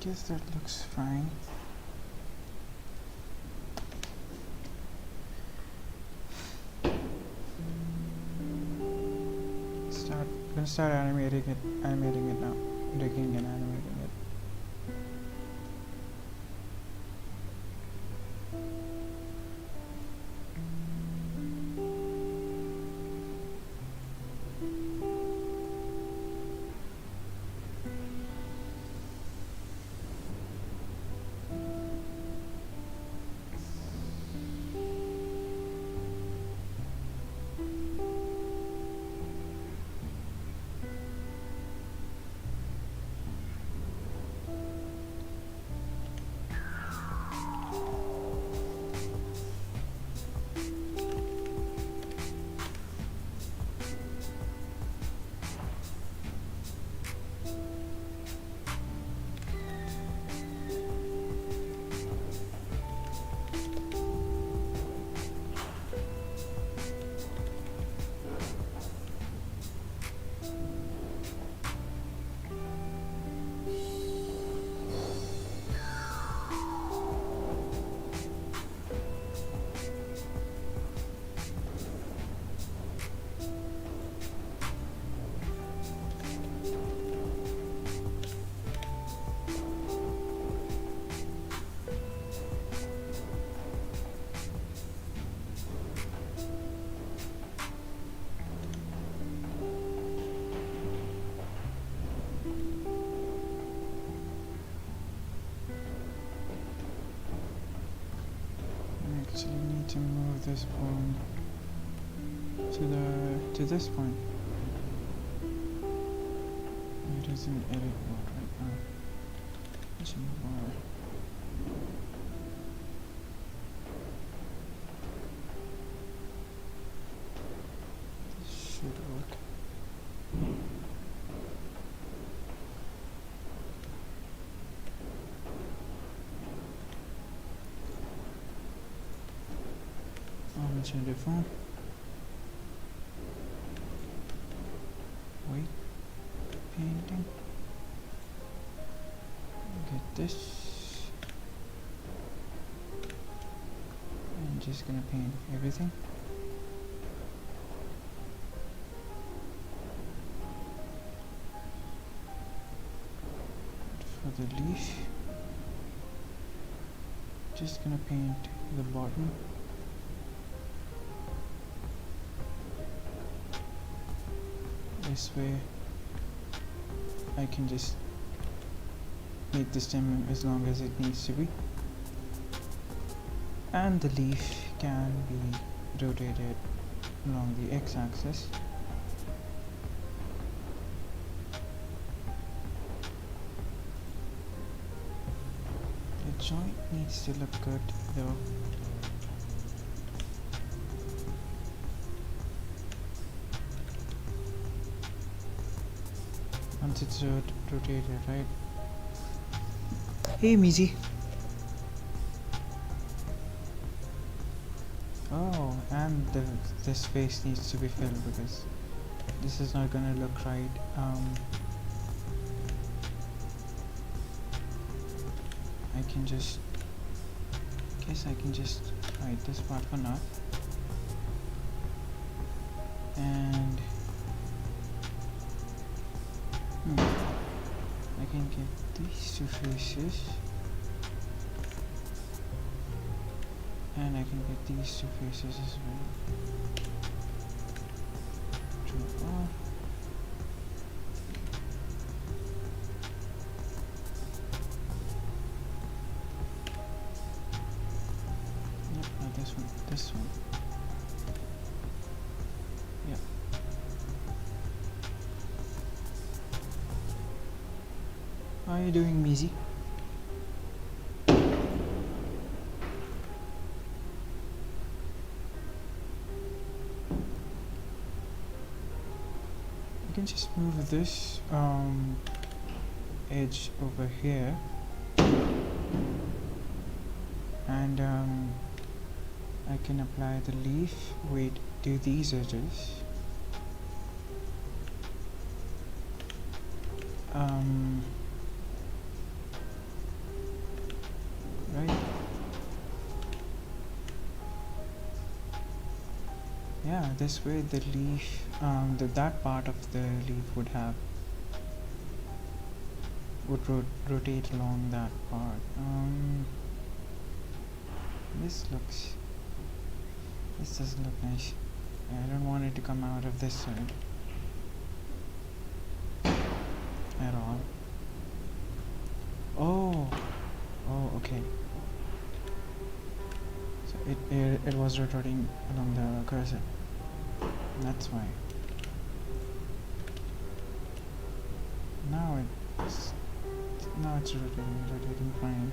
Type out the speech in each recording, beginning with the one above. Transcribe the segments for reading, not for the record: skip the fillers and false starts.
guess that looks fine. Gonna start animating it now. Digging and animating it. Actually need to move this point to this point. It is an edit mode right now. G-bar. This should work. Change the phone. Wait. Painting. Get this. I'm just gonna paint everything. For the leaf, just gonna paint the bottom. This way I can just make the stem as long as it needs to be, and the leaf can be rotated along the x-axis. The joint needs to look good though. Once it's rotated, right? Hey, Mizi. Oh, and this space needs to be filled because this is not gonna look right. I guess I can just hide this part for now. And I can get these two faces, and I can get these two faces as well. Draw off. Yep, not this one, this one. Yep. How are you doing, Mizi? I can just move this edge over here, and I can apply the leaf weight to these edges. this way the leaf, that part of the leaf would rotate along that part. This doesn't look nice. I don't want it to come out of this side at all. Oh, okay. So it was rotating along the cursor. That's why. Now it's rotating fine.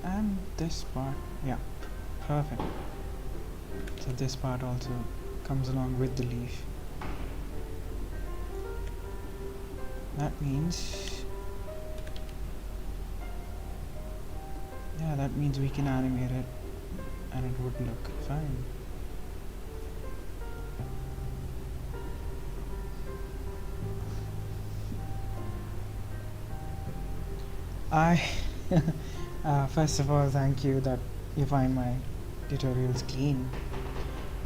And this part, yeah, perfect. So this part also comes along with the leaf. That means, yeah, that means we can animate it and it would look fine. First of all, thank you that you find my tutorials clean.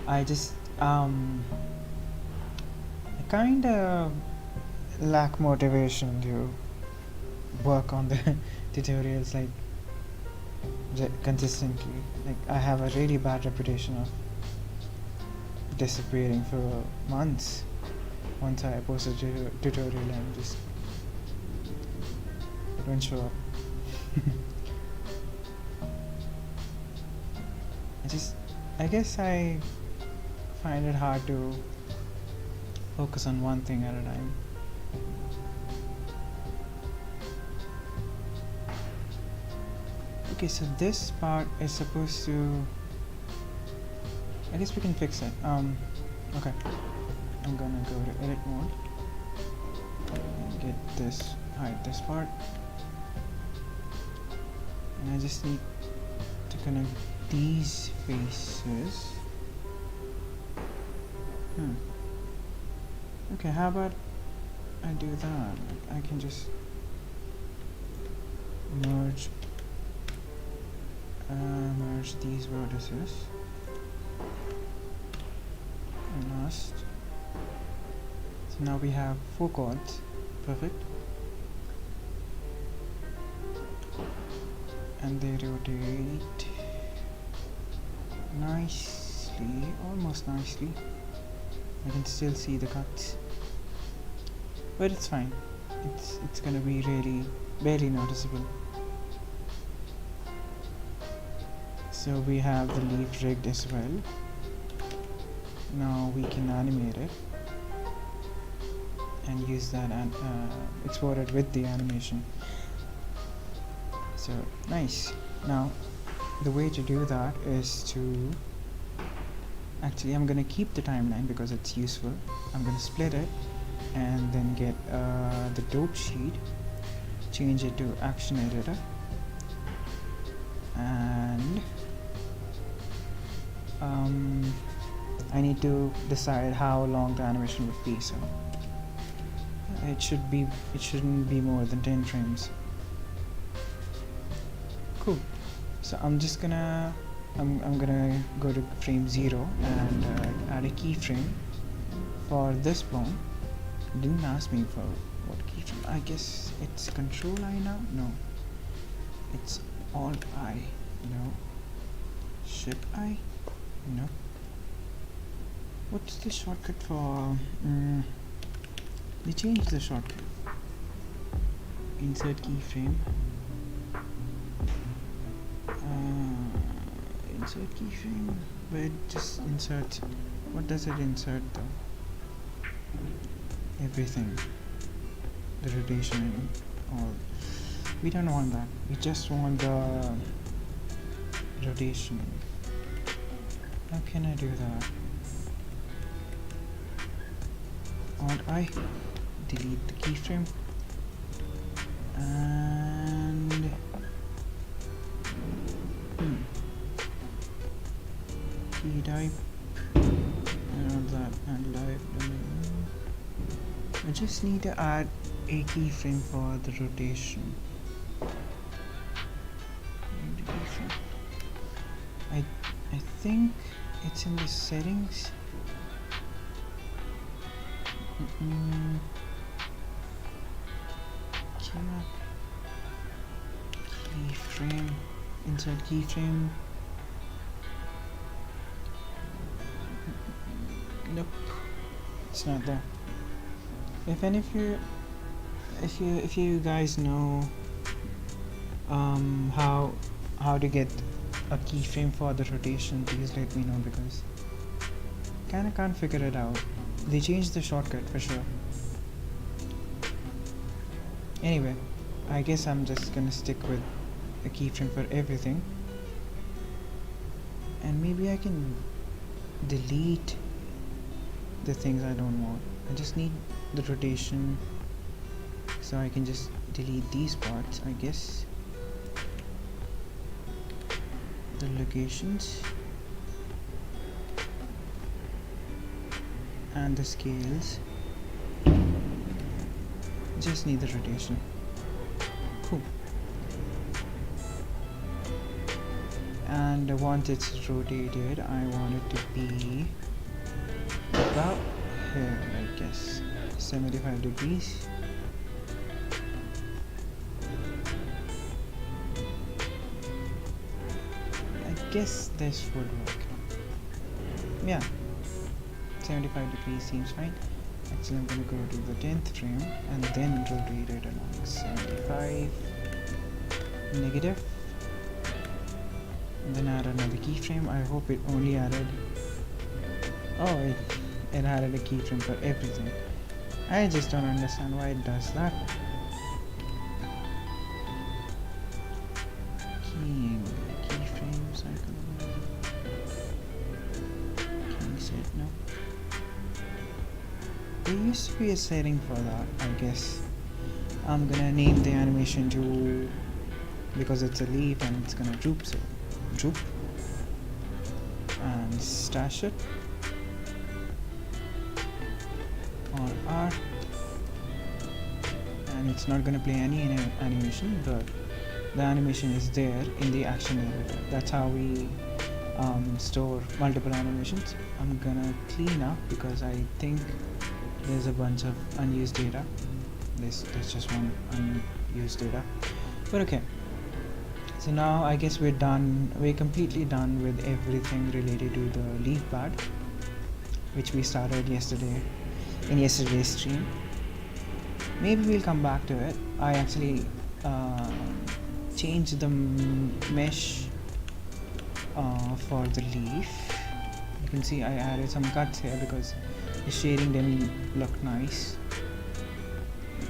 I just I kinda lack motivation to work on the tutorials like consistently. Like I have a really bad reputation of disappearing for months once I post a tutorial and just don't show up. I guess I find it hard to focus on one thing at a time. Okay, so this part is supposed to, I guess we can fix it. Okay, I'm gonna go to edit mode and get this, hide this part, and I just need to connect these faces. Okay, how about I do that? I can just merge these vertices. And last. So now we have 4 chords. Perfect. And they rotate nicely, almost nicely. I can still see the cuts, but it's fine. It's gonna be really barely noticeable. So we have the leaf rigged as well. Now we can animate it and use that and export it with the animation. So nice. Now the way to do that is to, actually I'm gonna keep the timeline because it's useful. I'm gonna split it and then get the dope sheet, change it to action editor, and I need to decide how long the animation would be. So it shouldn't be more than 10 frames. Cool. So I'm gonna go to frame 0 and add a keyframe for this bone. It didn't ask me for what keyframe. I guess it's Control I now. No, it's Alt I. No, Shift I. No. What's the shortcut for? They changed the shortcut. Insert keyframe. Insert keyframe, but it just inserts. What does it insert though? Everything. The rotation and all. We don't want that. We just want the rotation. How can I do that? Alt I, delete the keyframe, and key type and all that, and live. I just need to add a keyframe for the rotation. I think it's in the settings. Mm, cannot keyframe. Insert keyframe. Nope, it's not there. If any of you, if you guys know how to get a keyframe for the rotation, please let me know, because kinda can't figure it out. They changed the shortcut for sure. Anyway, I guess I'm just gonna stick with a keyframe for everything, and maybe I can delete the things I don't want. I just need the rotation, so I can just delete these parts, I guess. The locations and the scales. Just need the rotation. Cool. And once it's rotated, I want it to be about here, I guess. 75 degrees. I guess this would work. Yeah, 75 degrees seems fine. Actually, I'm gonna go to the 10th frame and then rotate it along 75 negative, and then add another keyframe. I hope it only added, oh, it added a keyframe for everything. I just don't understand why it does that. Keyframe cycle. Keying set, no. There used to be a setting for that, I guess. I'm gonna name the animation to, because it's a leaf and it's gonna droop, so droop, and stash it on R, and it's not gonna play any animation, but the animation is there in the action editor. That's how we store multiple animations. I'm gonna clean up because I think there's a bunch of unused data. There's just one unused data, but okay. So now I guess we're completely done with everything related to the leaf pad, which we started yesterday in yesterday's stream. Maybe we'll come back to it. I actually changed the mesh for the leaf. You can see I added some cuts here because the shading didn't look nice.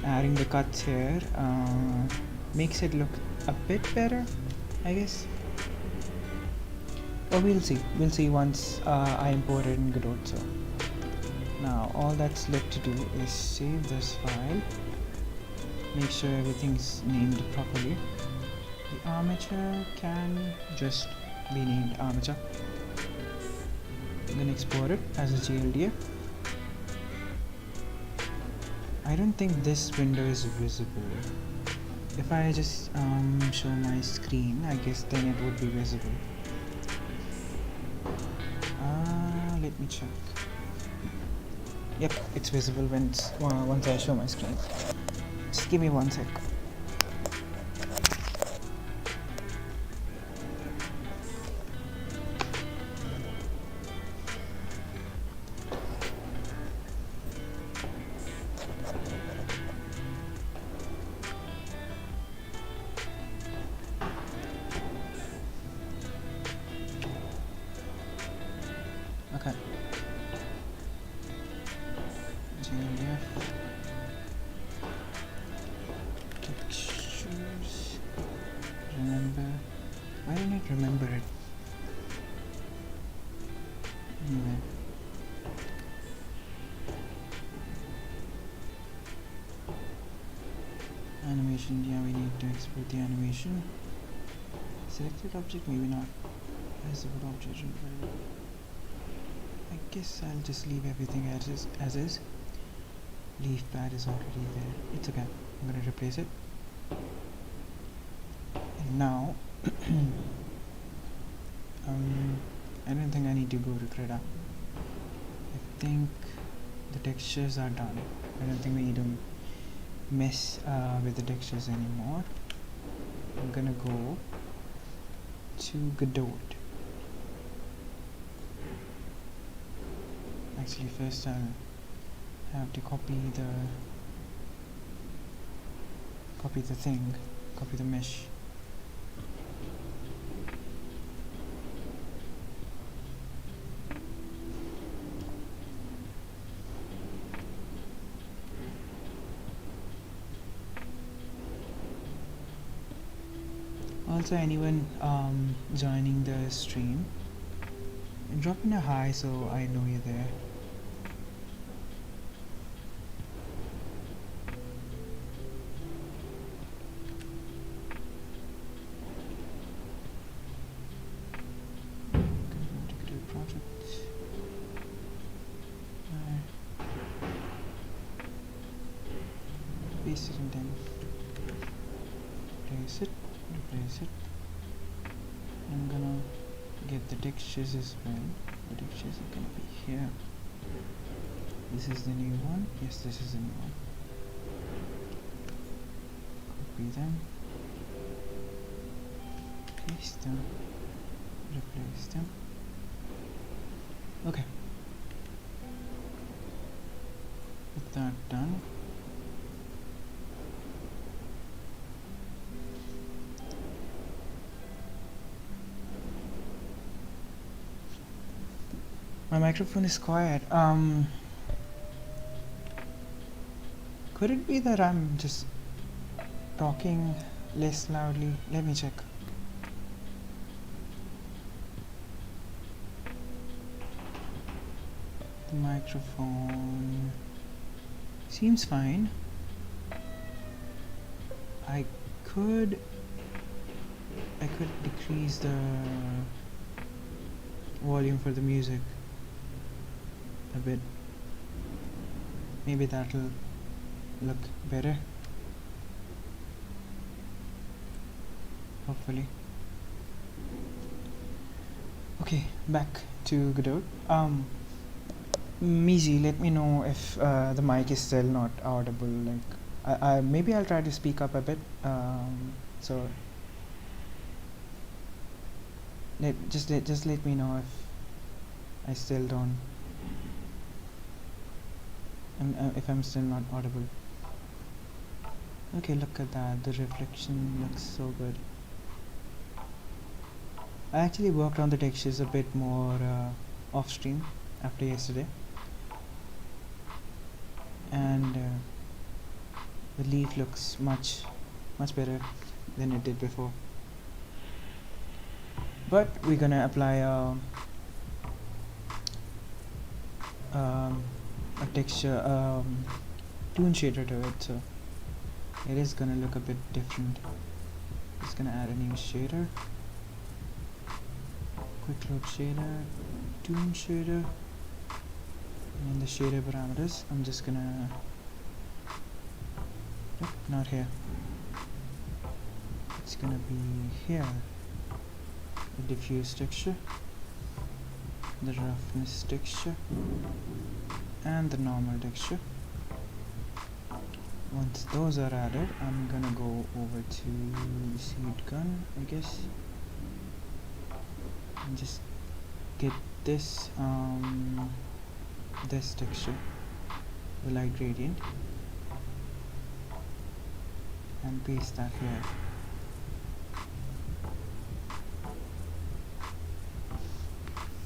Adding the cuts here makes it look a bit better, I guess. But we'll see once I import it in Godot. So now all that's left to do is save this file, make sure everything's named properly. The armature can just be named armature. I'm gonna export it as a GLDF. I don't think this window is visible. If I just show my screen, I guess then it would be visible. Let me check. Yep, it's visible once I show my screen. Just give me 1 sec. Okay. Textures. Remember. Why didn't it remember it? Anyway. Animation, yeah, we need to export the animation. Selected object, maybe not. Visible object. I guess I'll just leave everything as is. Leaf pad is already there. It's okay. I'm gonna replace it. And now, I don't think I need to go to Creda. I think the textures are done. I don't think we need to mess with the textures anymore. I'm gonna go to Godot. Actually, first I'll have to copy the mesh. Also, anyone joining the stream, drop in a hi so I know you're there. Paste it and then replace it. I'm gonna get the textures as well. The textures are gonna be here. This is the new one. Yes, this is the new one. Copy them, paste them, replace them. Okay. With that done, my microphone is quiet. Could it be that I'm just talking less loudly? Let me check. The microphone seems fine. I could decrease the volume for the music a bit. Maybe that'll look better. Hopefully. Okay, back to Godot. Miji, let me know if the mic is still not audible. Like, I maybe I'll try to speak up a bit. So just let me know if I still don't. If I'm still not audible. Okay, look at that. The reflection looks so good. I actually worked on the textures a bit more off stream after yesterday, and the leaf looks much better than it did before. But we're gonna apply a texture toon shader to it, so it is gonna look a bit different. Just gonna add a new shader, quick load shader, toon shader, and the shader parameters I'm just gonna not here, it's gonna be here. The diffuse texture, the roughness texture, and the normal texture. Once those are added, I'm gonna go over to seed gun, I guess, and just get this this texture, the light gradient, and paste that here.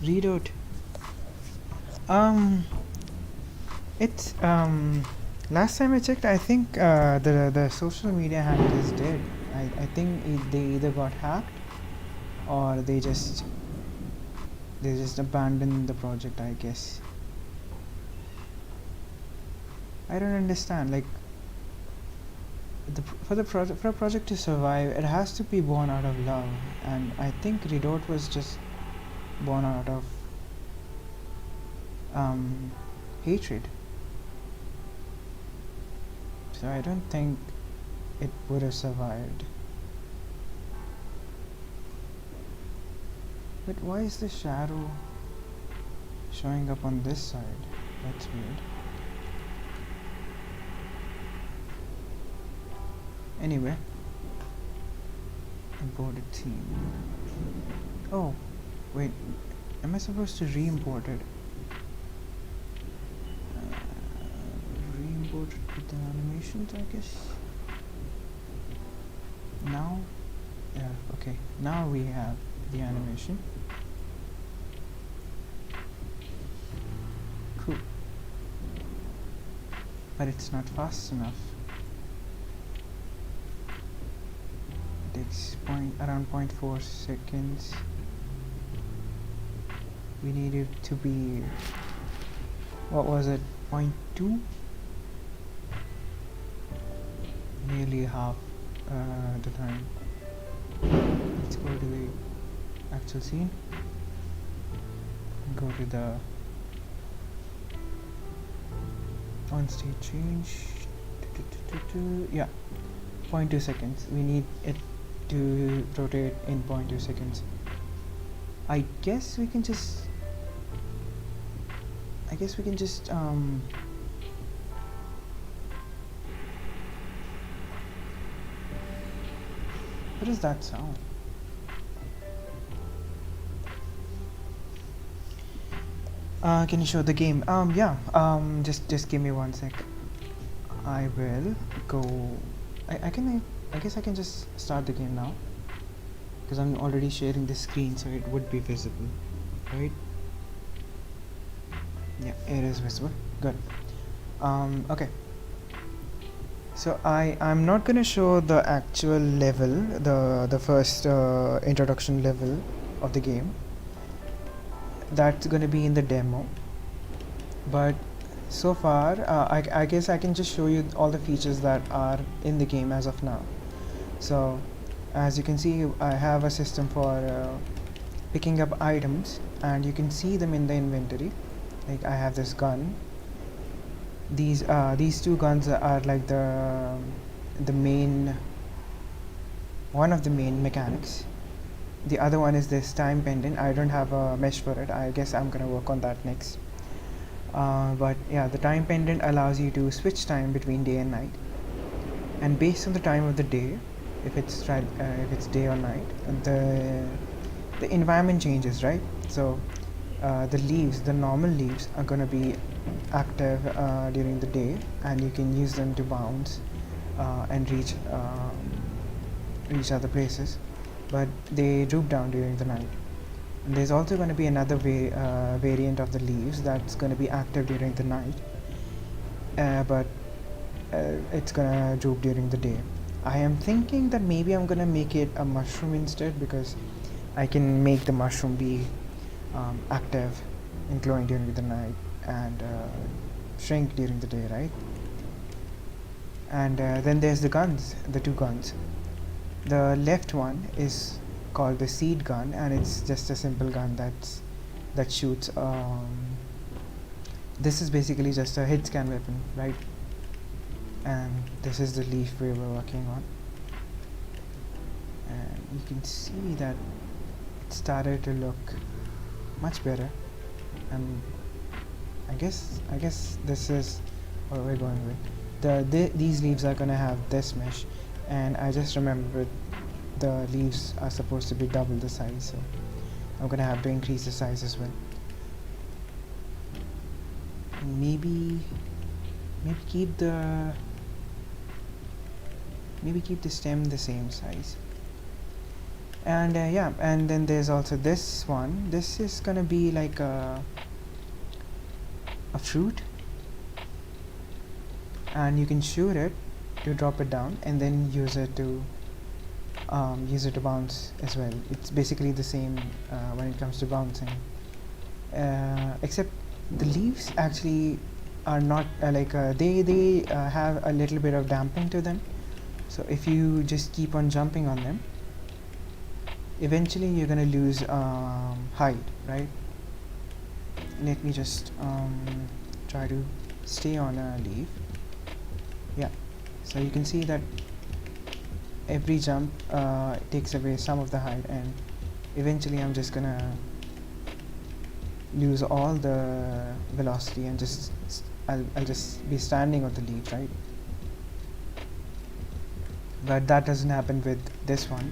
Readout. It's last time I checked, I think the social media handle is dead. I think they either got hacked or they just abandoned the project, I guess. I don't understand, like, for a project to survive, it has to be born out of love, and I think Readout was just born out of hatred. So I don't think it would have survived. But why is the shadow showing up on this side? That's weird. Anyway, imported theme. Oh, wait, am I supposed to re-import it? Re-import it with the animations, I guess. Now, yeah, okay. Now we have the animation. Cool. But it's not fast enough. It takes around 0.4 seconds. We need it to be, what was it, 0.2? Nearly half the time. Let's go to the actual scene. Go to the on state change. Yeah, 0.2 seconds. We need it to rotate in 0.2 seconds. I guess we can just what is that sound? Can you show the game? Yeah. Just give me 1 sec. I will go. I guess I can just start the game now, because I'm already sharing the screen, so it would be visible, right? Yeah, it is visible. Good. Okay. So I'm not gonna show the actual level, the first introduction level of the game. That's gonna be in the demo. But so far, I guess I can just show you all the features that are in the game as of now. So, as you can see, I have a system for picking up items, and you can see them in the inventory. Like, I have this gun. These two guns are like the main, one of the main mechanics. The other one is this time pendant. I don't have a mesh for it. I guess I'm gonna work on that next. But yeah, the time pendant allows you to switch time between day and night, and based on the time of the day, if it's day or night, the environment changes, right? So the normal leaves are gonna be active during the day, and you can use them to bounce and reach other places, but they droop down during the night. And there's also going to be another variant of the leaves that's going to be active during the night, but it's going to droop during the day. I am thinking that maybe I'm going to make it a mushroom instead, because I can make the mushroom be active and glowing during the night, and shrink during the day, right? And then there's the guns, the two guns. The left one is called the seed gun, and it's just a simple gun that shoots. This is basically just a hit scan weapon, right? And this is the leaf we were working on, and you can see that it started to look much better. And I guess this is what we're going with. These leaves are gonna have this mesh, and I just remembered the leaves are supposed to be double the size, so I'm gonna have to increase the size as well. And maybe keep the stem the same size. And yeah, and then there's also this one. This is gonna be like a fruit, and you can shoot it to drop it down, and then use it to bounce as well. It's basically the same when it comes to bouncing, except the leaves actually are not they have a little bit of damping to them. So if you just keep on jumping on them, eventually you're gonna lose height, right? Let me just try to stay on a leaf. Yeah, so you can see that every jump takes away some of the height, and eventually I'm just gonna lose all the velocity, and I'll just be standing on the leaf, right? but that doesn't happen with this one,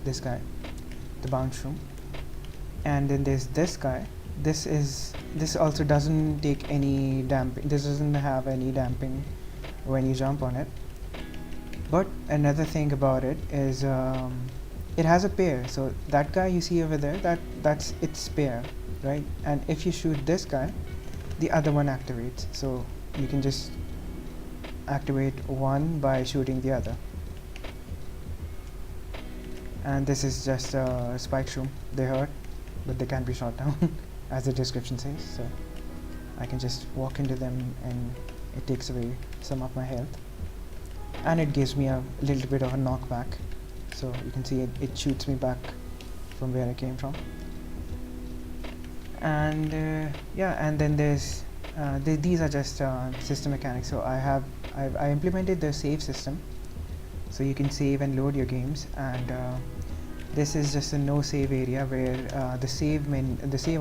this guy, the bounce room. And then there's this guy. This also doesn't take any damping. This doesn't have any damping when you jump on it. But another thing about it is it has a pair. So that guy you see over there, that's its pair, right? And if you shoot this guy, the other one activates. So you can just activate one by shooting the other. And this is just a spike shroom. They hurt, but they can be shot down as the description says. So I can just walk into them and it takes away some of my health, and it gives me a little bit of a knockback. So you can see it shoots me back from where I came from. And yeah, and then there's these are just system mechanics. So I implemented the save system, so you can save and load your games. And this is just a no save area where the save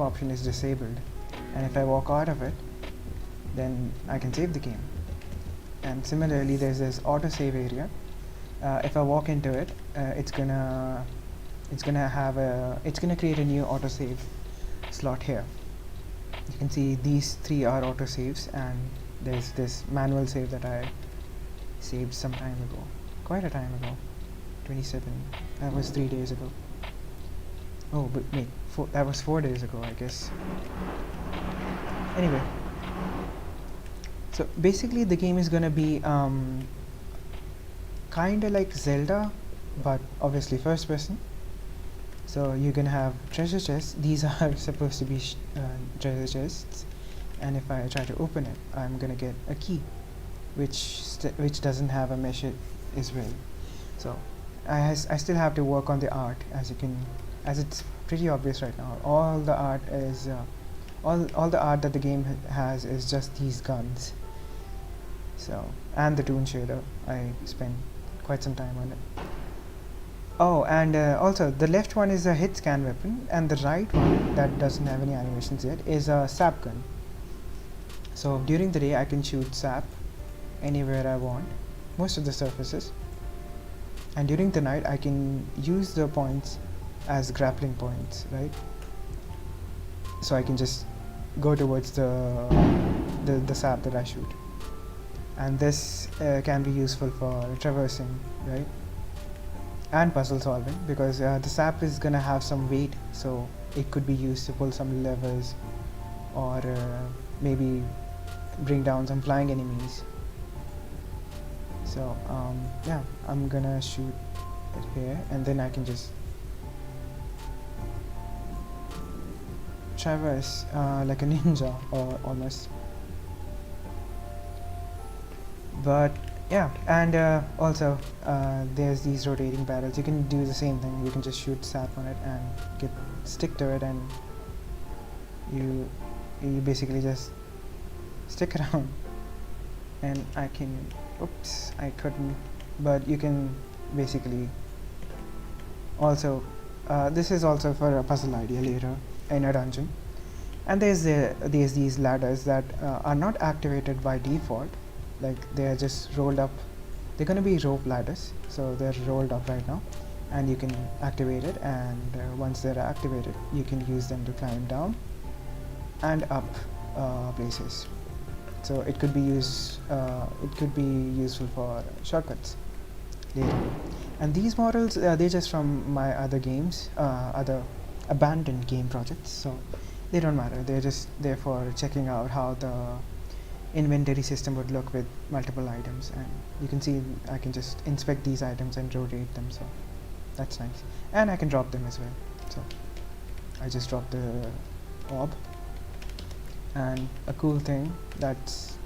option is disabled, and if I walk out of it, then I can save the game. And similarly, there's this auto save area. If I walk into it, it's gonna create a new auto save slot here. You can see these three are auto saves, and there's this manual save that I saved some time ago, quite a time ago, 27. That was 3 days ago. Oh, but wait, that was 4 days ago, I guess. Anyway, so basically the game is gonna be kinda like Zelda, but obviously first person. So you're gonna have treasure chests. These are supposed to be treasure chests, and if I try to open it, I'm gonna get a key, which doesn't have a mesh as well. So I still have to work on the art, as it's pretty obvious right now. All the art is all the art that the game has is just these guns. So, and the toon shader, I spent quite some time on it. Oh, and also the left one is a hit scan weapon, and the right one that doesn't have any animations yet is a sap gun. So during the day I can shoot sap anywhere I want, most of the surfaces, and during the night I can use the points as grappling points, right? So I can just go towards the sap that I shoot, and this can be useful for traversing, right? And puzzle solving, because the sap is gonna have some weight, so it could be used to pull some levers, or maybe bring down some flying enemies. So yeah, I'm gonna shoot it here, and then I can just traverse like a ninja, or almost. But yeah, and also there's these rotating barrels. You can do the same thing. You can just shoot sap on it and stick to it, and you basically just stick around. And I can, oops, I couldn't, but you can basically also this is also for a puzzle idea later in a dungeon. And there's these ladders that are not activated by default. Like, they are just rolled up. They're going to be rope ladders, so they're rolled up right now, and you can activate it, and once they're activated you can use them to climb down and up places. So it could be useful for shortcuts later. And these models, they're just from my other games, other abandoned game projects, so they don't matter. They're just there for checking out how the inventory system would look with multiple items. And you can see I can just inspect these items and rotate them, so that's nice. And I can drop them as well. So I just dropped the orb. And a cool thing that's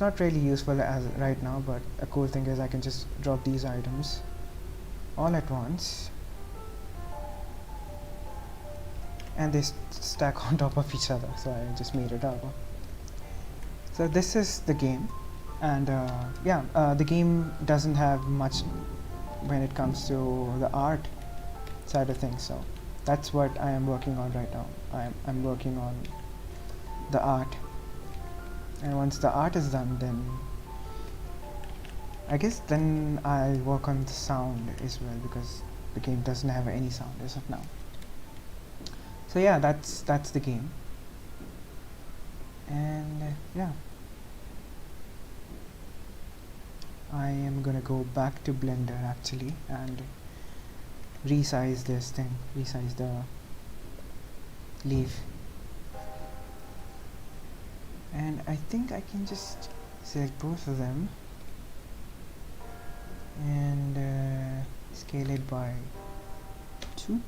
not really useful as right now, but a cool thing is I can just drop these items all at once, and they stack on top of each other. So I just made it up. So this is the game, and yeah, the game doesn't have much when it comes to the art side of things. So that's what I am working on right now. I'm working on the art, and once the art is done, then I guess then I'll work on the sound as well, because the game doesn't have any sound as of now. So yeah, that's the game. And yeah, I am gonna go back to Blender actually and resize this thing, resize the leaf. And I think I can just select both of them and scale it by 2.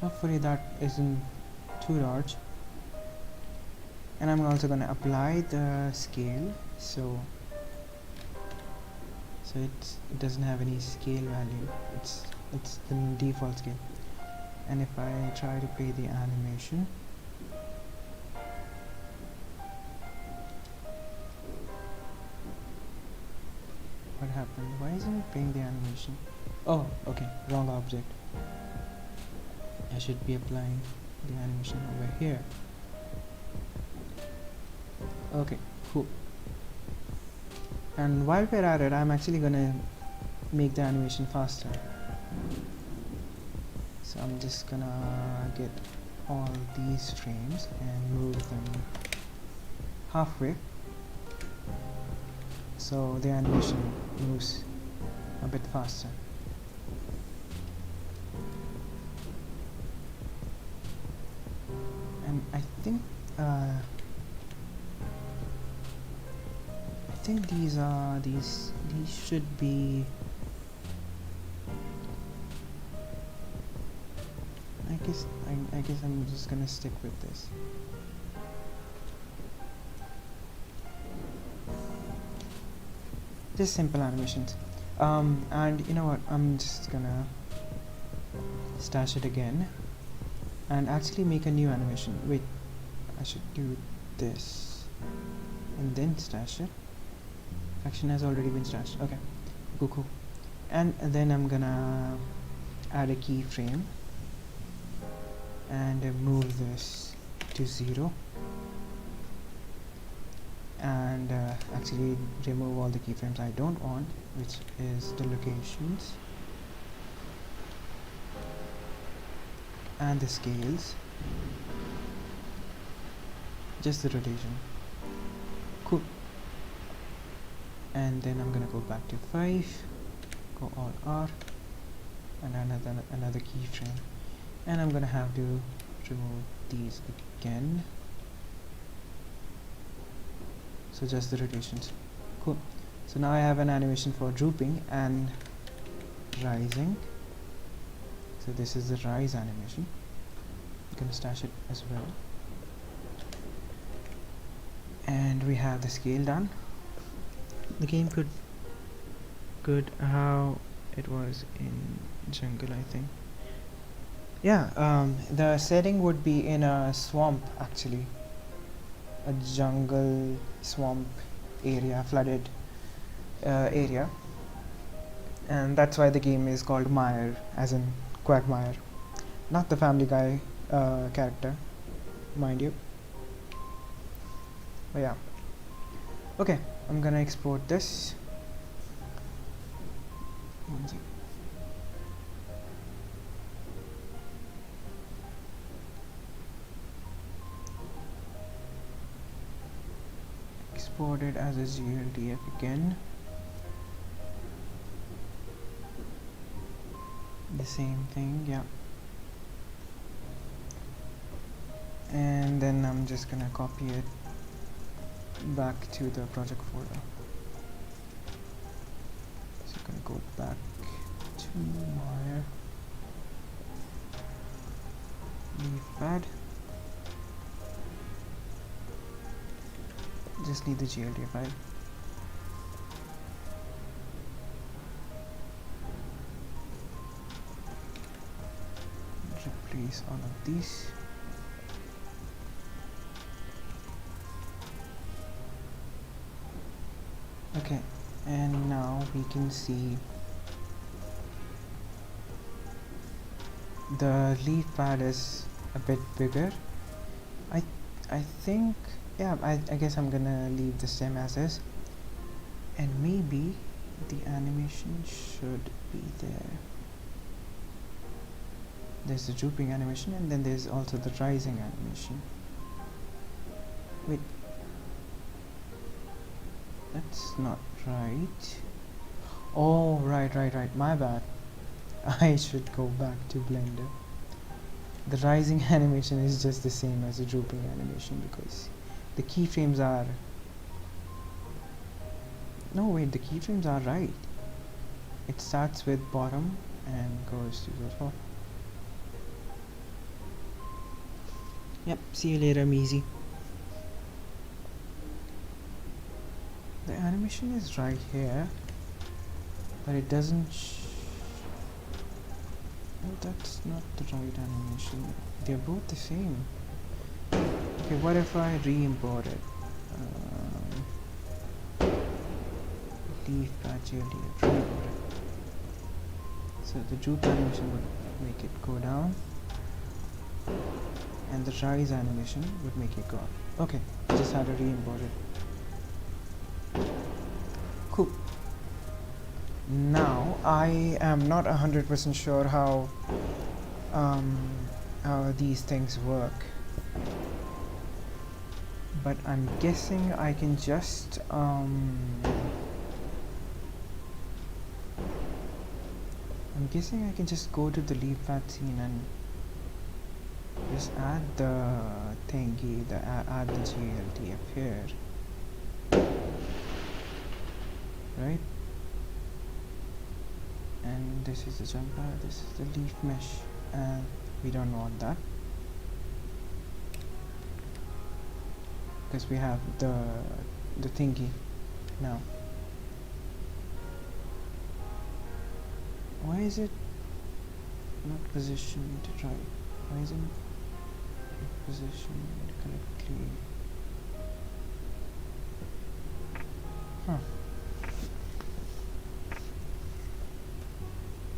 Hopefully that isn't too large. And I'm also gonna apply the scale, so it doesn't have any scale value. It's the default scale. And if I try to play the animation, what happened? Why isn't it playing the animation? Oh, okay, wrong object. I should be applying the animation over here. Okay, cool. And while we're at it, I'm actually gonna make the animation faster. So I'm just gonna get all these frames and move them halfway, so the animation moves a bit faster. And I think these should be, I guess I'm just gonna stick with this. Just simple animations. And you know what, I'm just gonna stash it again and actually make a new animation. Wait, I should do this and then stash it. Action has already been stashed. Okay, cool. And then I'm gonna add a keyframe and move this to 0 and actually remove all the keyframes I don't want, which is the locations and the scales, just the rotation. Cool. And then I'm gonna go back to 5, go all R, and another keyframe, and I'm gonna have to remove these again, so just the rotations. Cool. So now I have an animation for drooping and rising. So this is the rise animation. I'm gonna stash it as well, and we have the scale done. The game could how it was in jungle, I think. Yeah, the setting would be in a swamp actually, a jungle swamp area, flooded area, and that's why the game is called Mire, as in Quagmire, not the Family Guy character, mind you. But yeah, okay, I'm gonna export this. One sec. Export it as a GLDF again. The same thing, yeah. And then I'm just gonna copy it back to the project folder. So I'm gonna go back to my leaf pad. Just need the GLD file. Replace all of these. Okay, and now we can see the leaf pad is a bit bigger. I think yeah, I guess I'm gonna leave the stem as is, and maybe the animation should be there. There's the drooping animation, and then there's also the rising animation. Wait, that's not right. Oh, right, my bad. I should go back to Blender. The rising animation is just the same as the drooping animation because the keyframes are... No, wait, the keyframes are right. It starts with bottom and goes to the top. Yep, see you later, Meezy. The animation is right here, but it doesn't no, that's not the right animation. They're both the same. Okay, what if I re-import it? Leaf patch earlier, re-import it. So the droop animation would make it go down, and the rise animation would make it go up. Okay, I just had to re-import it. Cool. Now I am not 100% sure how these things work, but I'm guessing I can just go to the leaf pad scene and just add the thingy, add the GLT up here, right? And this is the jumper, this is the leaf mesh, and we don't want that because we have the thingy now. Why is it not positioned right? Why isn't it positioned correctly? Huh.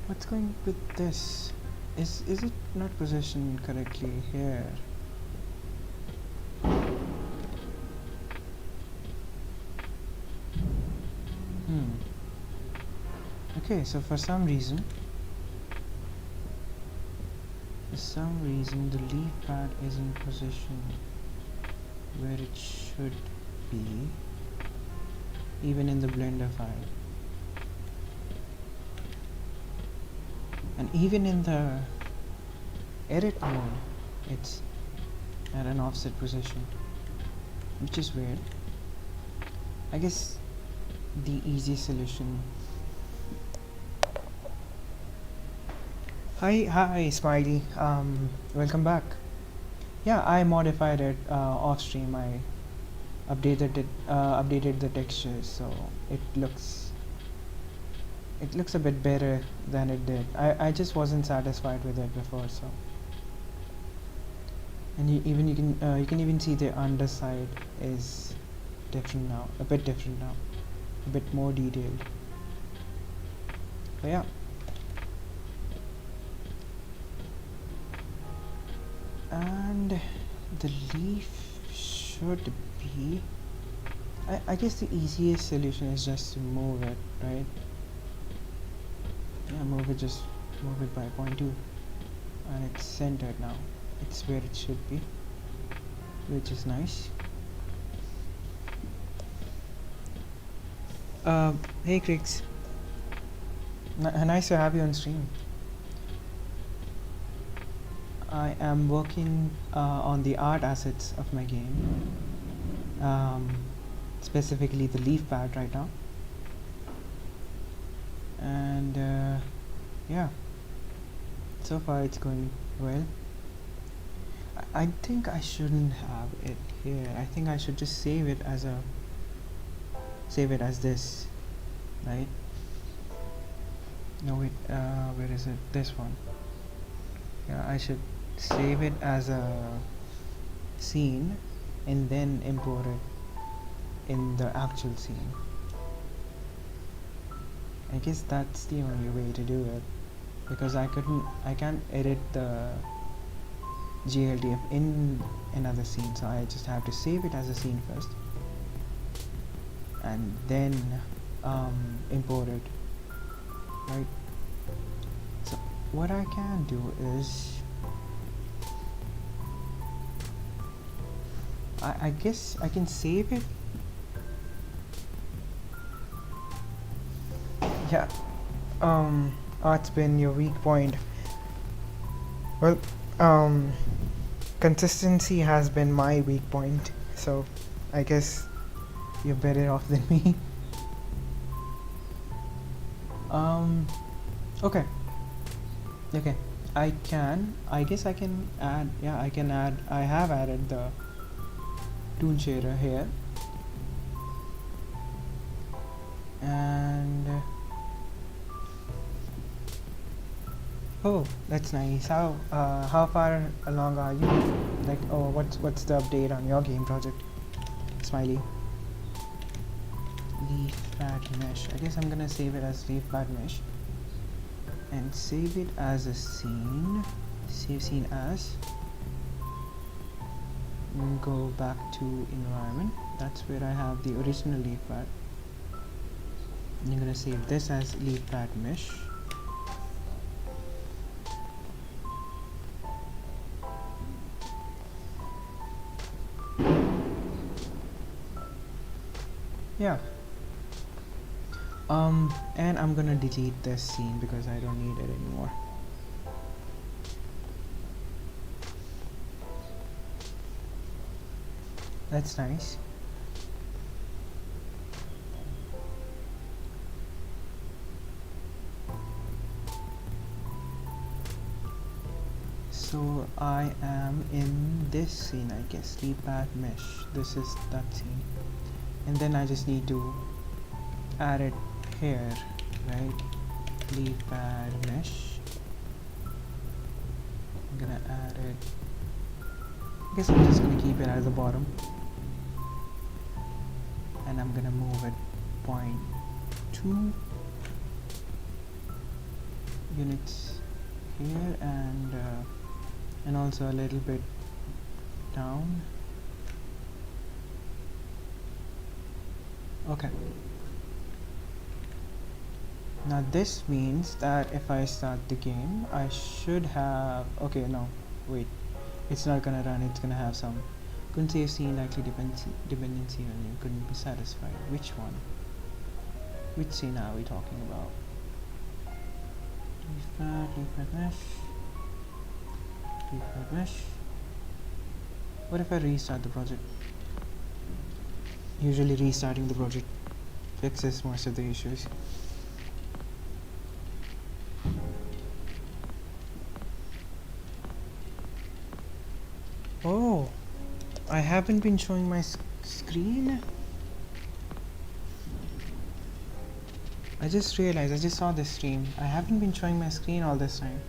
What's going with this? Is it not positioned correctly here? Okay, so for some reason the leaf pad isn't positioned where it should be, even in the Blender file. And even in the edit mode, it's at an offset position, which is weird. I guess the easy solution... Hi Smiley, welcome back. Yeah, I modified it off stream. I updated the textures, so it looks a bit better than it did. I just wasn't satisfied with it before, so. And you can even see the underside is different now, a bit different now, a bit more detailed. But yeah. And the leaf should be... I guess the easiest solution is just to move it, right? Yeah, move it by 0.2, and it's centered now. It's where it should be, which is nice. Hey Crix, nice to have you on stream. I am working on the art assets of my game, specifically the leaf pad right now, and yeah, so far it's going well. I think I shouldn't have it here. I think I should just save it as this, right? No wait, where is it? This one. Yeah, I should save it as a scene and then import it in the actual scene. I guess that's the only way to do it, because I can't edit GLDF in another scene, so I just have to save it as a scene first and then import it, right? So what I can do is I guess I can save it. Yeah. Art's been your weak point. Well, consistency has been my weak point, so I guess you're better off than me. Okay. I guess I can add, yeah, I have added the toon shader here. And oh, that's nice. How far along are you? Like, oh, what's the update on your game project? Smiley. Leaf pad mesh. I guess I'm gonna save it as leaf pad mesh and save it as a scene. Save scene as. And go back to environment. That's where I have the original leaf pad. And I'm gonna save this as leaf pad mesh. Yeah. And I'm gonna delete this scene because I don't need it anymore. That's nice. So I am in this scene, I guess. Leaf pad mesh. This is that scene. And then I just need to add it here, right? Leaf pad mesh. I'm gonna add it. I guess I'm just gonna keep it at the bottom. And I'm gonna move it 0.2 units here and also a little bit down. Okay. Now this means that if I start the game, I should have. Okay, no, wait. It's not gonna run. It's gonna have some. Couldn't save scene likely dependency on you. Couldn't be satisfied. Which one? Which scene are we talking about? Leaf pad mesh. Leaf pad mesh. What if I restart the project? Usually restarting the project fixes most of the issues. Oh, I haven't been showing my screen. I just realized, I just saw this stream. I haven't been showing my screen all this time.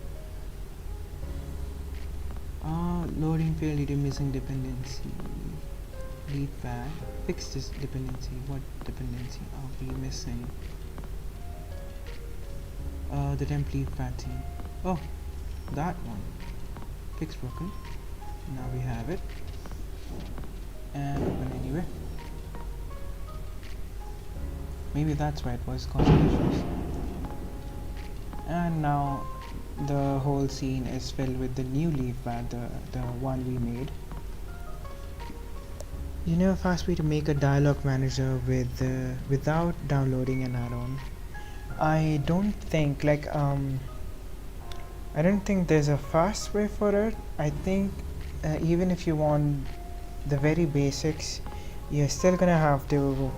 Loading failed due to missing dependency. Lead pad. Fix this dependency. What dependency are we missing? The temp lead pad theme. Oh, that one. Fix broken. Now we have it. And open anyway. Maybe that's why it was causing issues. And now the whole scene is filled with the new leaf pad, the one we made. You know a fast way to make a dialogue manager with without downloading an add-on? I don't think I don't think there's a fast way for it. I think even if you want the very basics, you're still gonna have to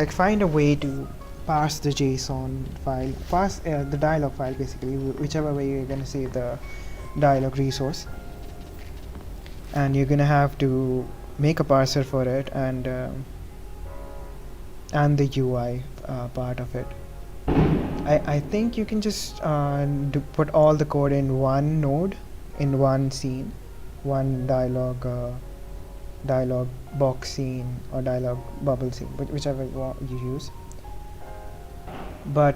find a way to parse the JSON file, parse the dialog file, basically whichever way you're gonna save the dialog resource, and you're gonna have to make a parser for it and the UI part of it. I think you can just put all the code in one node, in one scene, one dialog box scene or dialog bubble scene, whichever you use. But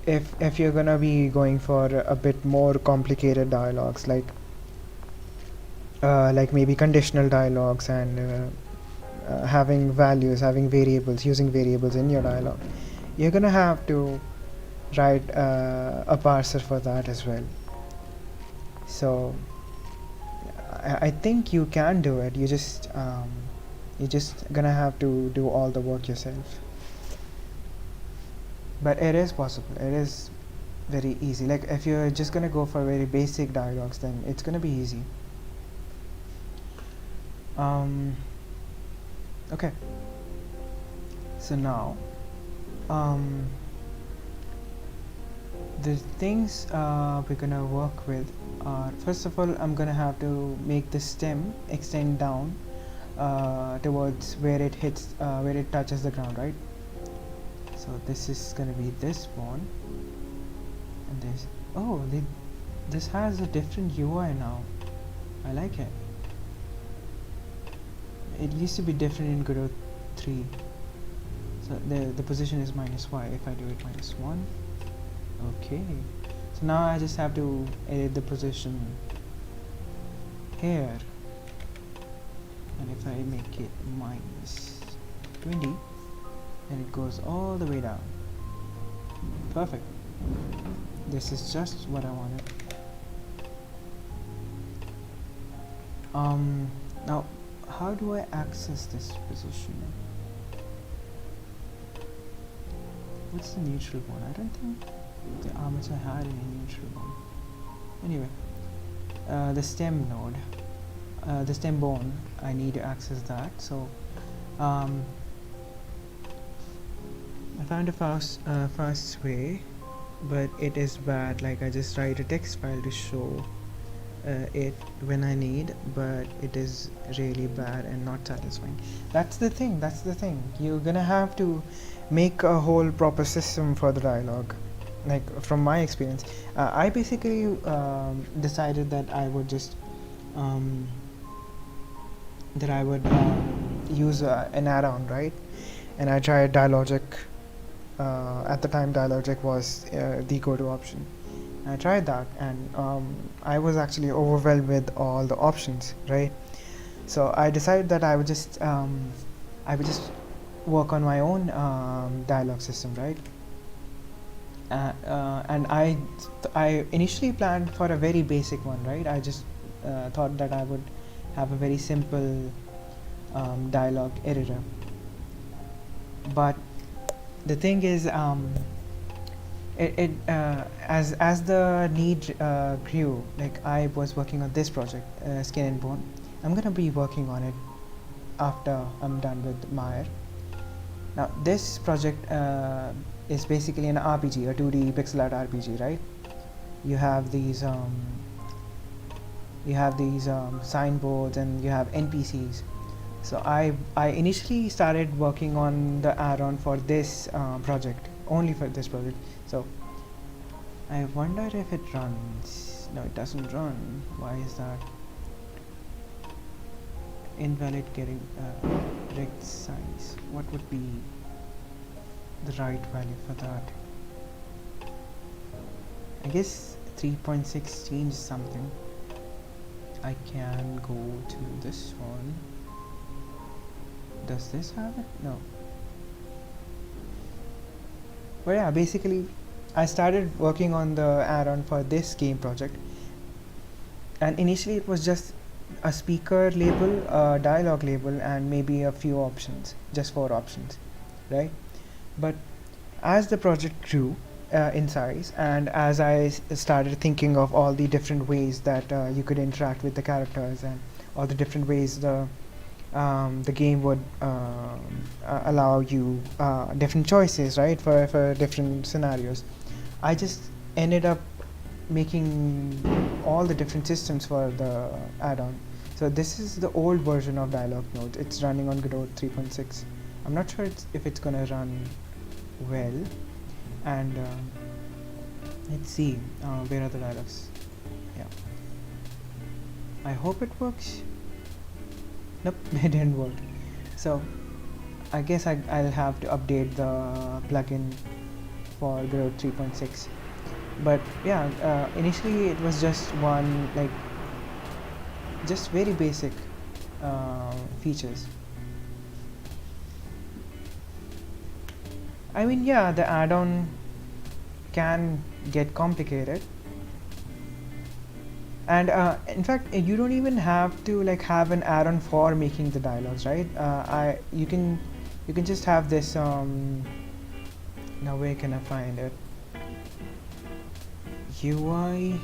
if you're gonna be going for a bit more complicated dialogues, like maybe conditional dialogues and having values, having variables, using variables in your dialogue, you're gonna have to write a parser for that as well. So I think you can do it. You're just gonna have to do all the work yourself. But it is possible. It is very easy. Like if you're just gonna go for very basic dialogues, then it's gonna be easy. Okay. So now, the things we're gonna work with are, first of all, I'm gonna have to make the stem extend down towards where it hits, where it touches the ground, right? So this is gonna be this one, and this. Oh, this has a different UI now. I like it. It used to be different in Godot 3. So the position is -y. If I do it -1, okay. So now I just have to edit the position here, and if I make it -20, then it goes all the way down. Perfect. This is just what I wanted. Now how do I access this position? What's the neutral one? I don't think the armature had any neutral one. Anyway, the stem node, the stem bone, I need to access that. So I found a fast way, but it is bad. Like I just write a text file to show it when I need, but it is really bad and not satisfying. That's the thing. You're gonna have to make a whole proper system for the dialogue. Like from my experience, I basically decided that I would just use an add-on, right? And I tried Dialogic. At the time, Dialogic was the go-to option. I tried that, and I was actually overwhelmed with all the options, right? So I decided that I would just work on my own dialogue system, right? And I initially planned for a very basic one, right? I just thought that I would have a very simple dialogue editor. But the thing is, as the need grew, like I was working on this project, Skin and Bone. I'm gonna be working on it after I'm done with Mire. Now this project is basically an RPG, a 2D pixel art RPG, right? You have these signboards and you have NPCs. So I initially started working on the add-on for this project, only for this project. So I wonder if it runs. No, it doesn't run. Why is that? Invalid getting rect size. What would be the right value for that? I guess 3.6 changed something. I can go to this one. Does this have it? No. But yeah, basically I started working on the add-on for this game project, and initially it was just a speaker label, a dialogue label, and maybe a few options, just 4 options, right? But as the project grew in size, and as I started thinking of all the different ways that you could interact with the characters, and all the different ways the game would allow you different choices, right, for different scenarios, I just ended up making all the different systems for the add-on. So this is the old version of Dialogue Node. It's running on Godot 3.6. I'm not sure if it's gonna run well. And let's see, where are the dialogues? Yeah, I hope it works. Nope, it didn't work. So I guess I'll have to update the plugin for growth 3.6. But yeah, initially it was just one, like, just very basic features. I mean, yeah, the add-on can get complicated, and in fact you don't even have to like have an add-on for making the dialogues, right? You can just have this now where can I find it? UI.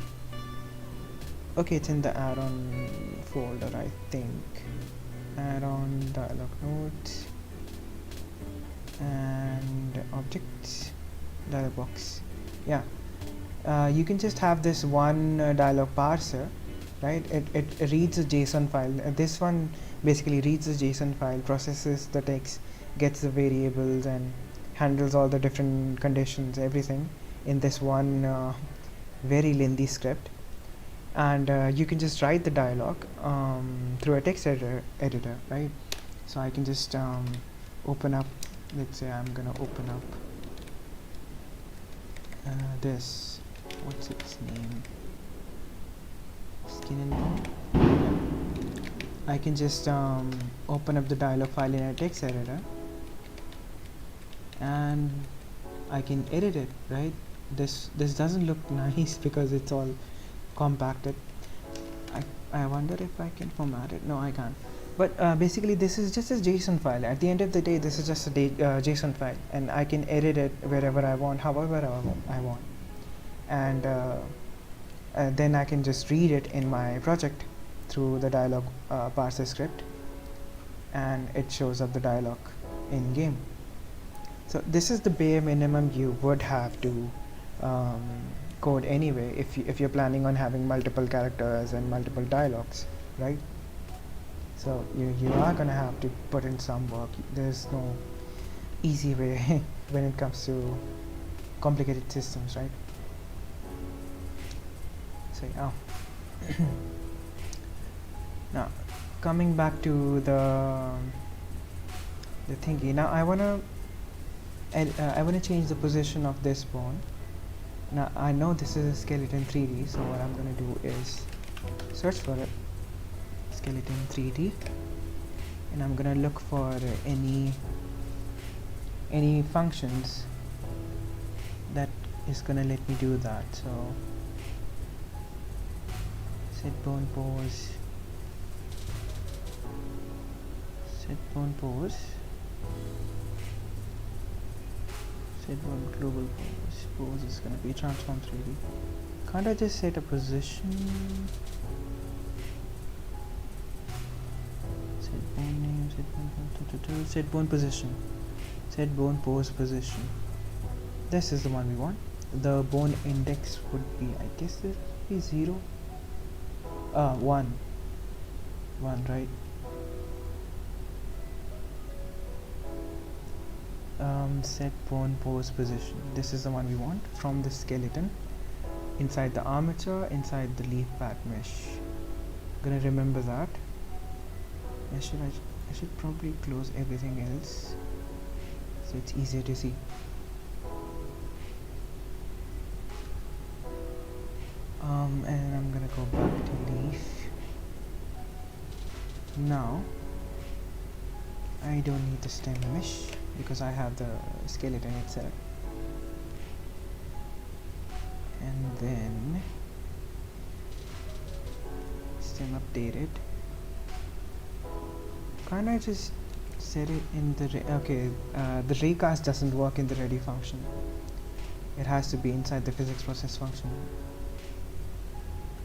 Okay, it's in the add-on folder, I think. Add-on dialog notes and objects, dialog box. Yeah, you can just have this one dialog parser, right? It reads a JSON file. This one basically reads the JSON file, processes the text, gets the variables, and handles all the different conditions, everything in this one very lengthy script. And you can just write the dialogue through a text editor, right? So I can just open up, let's say I'm gonna open up this, what's its name, skin and bone. Yeah. I can just open up the dialog file in a text editor and I can edit it, right? This doesn't look nice because it's all compacted. I wonder if I can format it. No, I can't. But basically this is just a JSON file. At the end of the day, this is just a JSON file, and I can edit it wherever I want, however I want, and then I can just read it in my project through the dialog parser script, and it shows up the dialog in game. So this is the bare minimum you would have to code anyway if you're planning on having multiple characters and multiple dialogues, right? So you are gonna have to put in some work. There's no easy way when it comes to complicated systems, right? So yeah. Now coming back to the thingy. Now I wanna change the position of this bone. Now I know this is a skeleton 3D, so what I'm gonna do is search for it, skeleton 3D, and I'm gonna look for any functions that is gonna let me do that. So set bone pose, set bone pose, set bone global pose is gonna be transform 3D. Can't I just set a position? Set bone name, set bone position, set bone pose position. This is the one we want. The bone index would be, I guess it would be 0. 1, right? Set bone pose position. This is the one we want from the skeleton, inside the armature, inside the leaf pad mesh. Gonna remember that. I should probably close everything else so it's easier to see. And I'm gonna go back to leaf. Now I don't need the stem mesh because I have the skeleton itself. And then stem updated. Can't I just set it in the the raycast doesn't work in the ready function. It has to be inside the physics process function.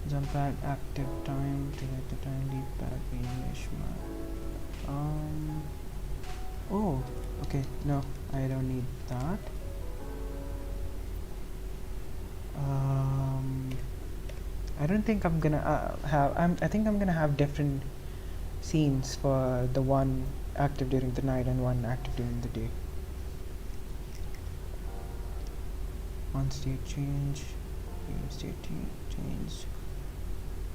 Jump pad active time, delete the time, leaf pad mesh map. Oh, okay, no, I don't need that. I don't think I'm gonna I think I'm gonna have different scenes for the one active during the night and one active during the day. On state change, state change.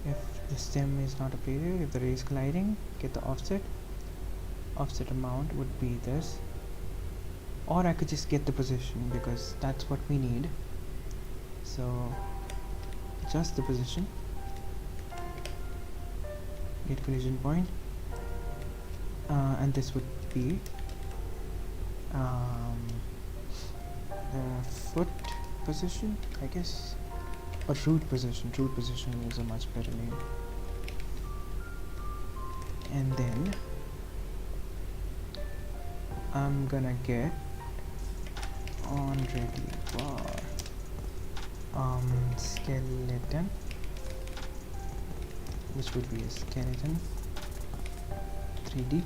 If the stem is not updated, if the ray is colliding, get the offset. Offset amount would be this. or I could just get the position because that's what we need. So adjust the position, get collision point, and this would be the foot position, I guess, or root position. Root position is a much better name. And then I'm gonna get on ready bar skeleton, which would be a skeleton 3D,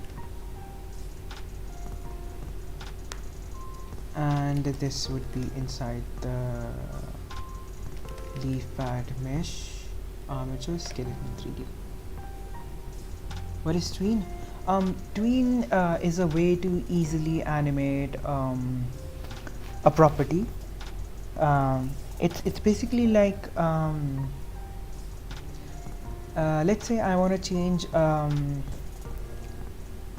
and this would be inside the leaf pad mesh armature skeleton 3D. What is tween? Tween is a way to easily animate a property. It's basically like let's say I want to change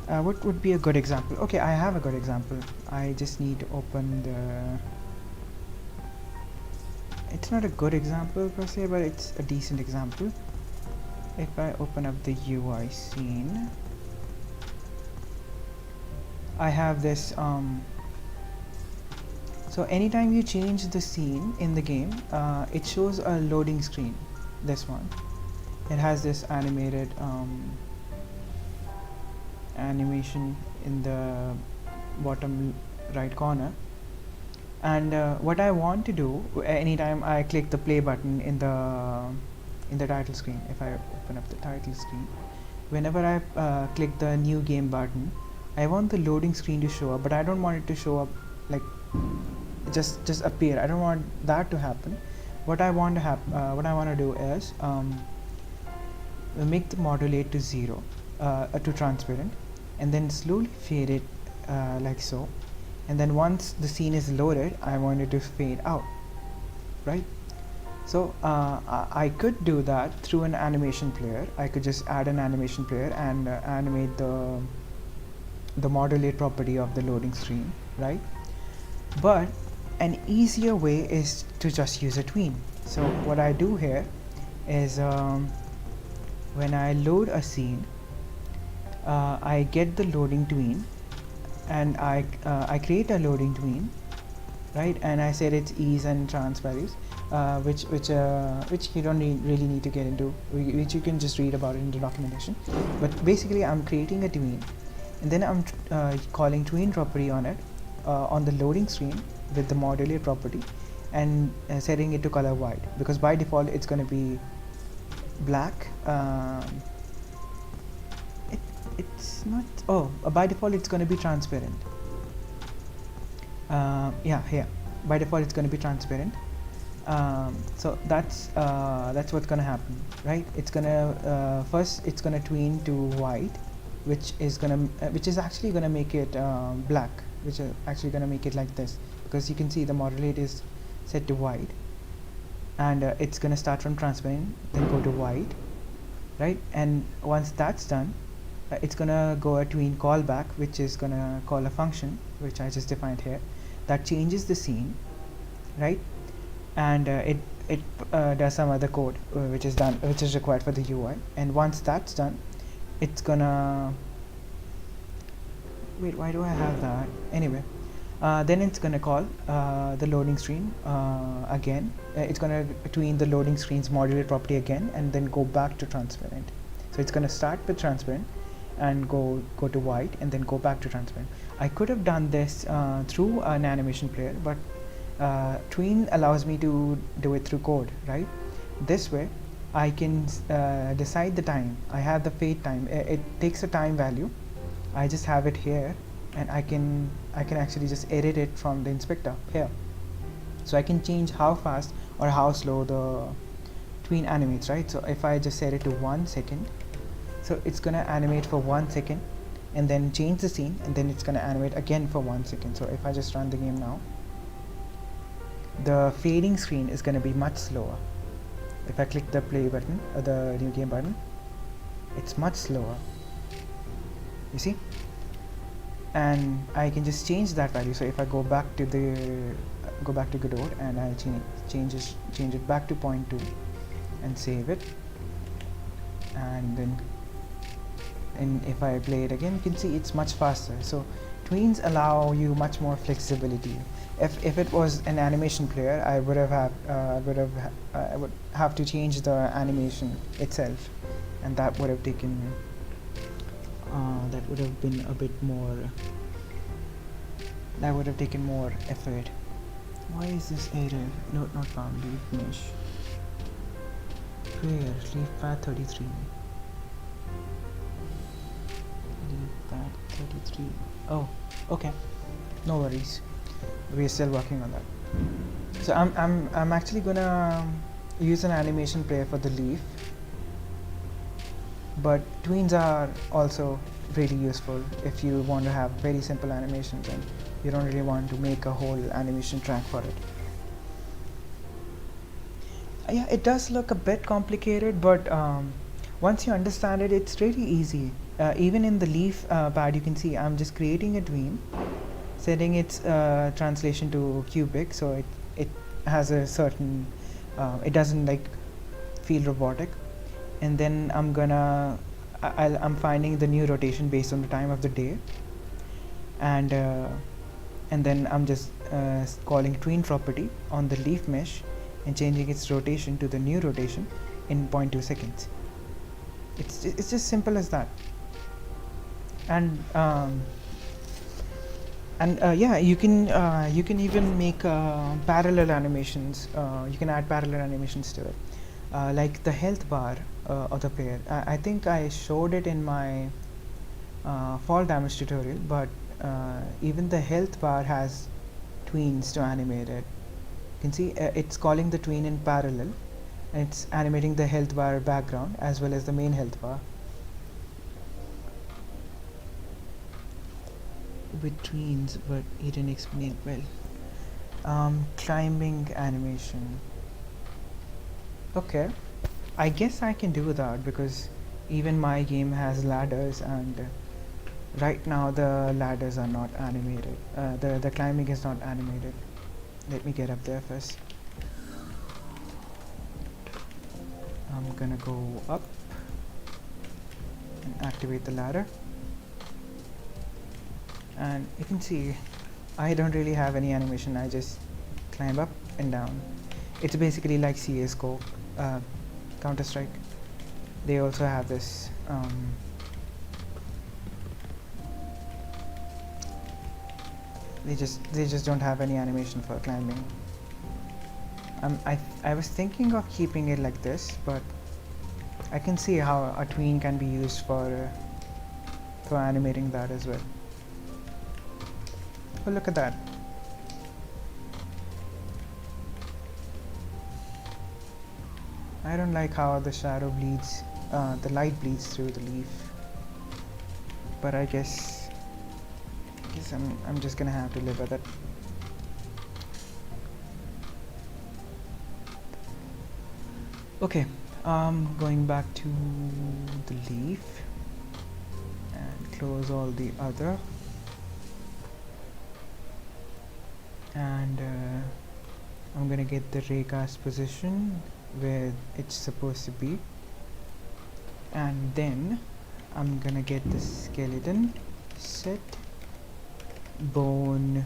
what would be a good example? Okay, I have a good example. I just need to open the, it's not a good example per se, but it's a decent example. If I open up the UI scene, I have this so anytime you change the scene in the game, it shows a loading screen. This one, it has this animated animation in the bottom right corner, and what I want to do anytime I click the play button in the title screen, if I open up the title screen, whenever I click the new game button, I want the loading screen to show up, but I don't want it to show up like just appear. I don't want that to happen. What I want to do is make the modulate to 0 to transparent, and then slowly fade it like so, and then once the scene is loaded, I want it to fade out, right? So I could do that through an animation player. I could just add an animation player and animate the modulate property of the loading screen, right? But an easier way is to just use a tween. So what I do here is when I load a scene, I get the loading tween, and I create a loading tween, right? And I said its ease and trans values, which you don't really need to get into, which you can just read about it in the documentation. But basically, I'm creating a tween, and then I'm calling tween property on it on the loading screen with the modulate property, and setting it to color white, because by default it's going to be black. It's not, by default it's going to be transparent. Yeah, here by default it's going to be transparent. So that's what's going to happen, right? It's going to first it's going to tween to white, which is actually going to make it black, which is actually going to make it like this, because you can see the modulate is set to white, and it's going to start from transparent, then go to white, right? And once that's done, it's going to go a tween callback, which is going to call a function which I just defined here, that changes the scene, right? And it does some other code which is required for the UI. And once that's done, it's gonna wait, why do I have that? Anyway, then it's gonna call the loading screen again. It's gonna tween the loading screen's modulate property again, and then go back to transparent. So it's gonna start with transparent and go to white, and then go back to transparent. I could have done this through an animation player, but tween allows me to do it through code, right? This way I can decide the time. I have the fade time. It takes a time value. I just have it here, and I can actually just edit it from the inspector here. So I can change how fast or how slow the tween animates, right? So if I just set it to 1 second, so it's gonna animate for 1 second, and then change the scene, and then it's gonna animate again for 1 second. So if I just run the game now, the fading screen is gonna be much slower. If I click the play button or the new game button, it's much slower. You see? and I can just change that value. So if I go back to Godot and I change it back to 0.2 and save it, and then if I play it again, you can see it's much faster. So tweens allow you much more flexibility. If it was an animation player, I would have to change the animation itself, and that would have taken been a bit more. That would have taken more effort. Why is this error? No, not found. Leaf mesh. Where? Leaf path 33. Leaf path 33. Oh, okay. No worries. We're still working on that. So I'm actually gonna use an animation player for the leaf, but tweens are also really useful if you want to have very simple animations and you don't really want to make a whole animation track for it. Yeah, it does look a bit complicated, but once you understand it, it's really easy. Even in the leaf pad, you can see I'm just creating a tween, setting its translation to cubic, so it has a certain it doesn't like feel robotic, and then I'm finding the new rotation based on the time of the day, and then I'm just calling tween property on the leaf mesh and changing its rotation to the new rotation in 0.2 seconds. It's just simple as that. And yeah, you can even make parallel animations. You can add parallel animations to it, like the health bar of the player. I think I showed it in my fall damage tutorial, but even the health bar has tweens to animate it. You can see it's calling the tween in parallel, and it's animating the health bar background as well as the main health bar with tweens, but he didn't explain it well. Climbing animation. Okay, I guess I can do that because even my game has ladders, and right now the ladders are not animated. The climbing is not animated. Let me get up there first. I'm gonna go up and activate the ladder, and you can see I don't really have any animation. I just climb up and down. It's basically like CS:GO, Counter-Strike. They also have this they just don't have any animation for climbing. I was thinking of keeping it like this, but I can see how a tween can be used for animating that as well. Oh, look at that. I don't like how the shadow bleeds, the light bleeds through the leaf, but I guess I'm just gonna have to live with it. Okay, going back to the leaf and close all the other, and I'm gonna get the raycast position where it's supposed to be, and then I'm gonna get the skeleton set bone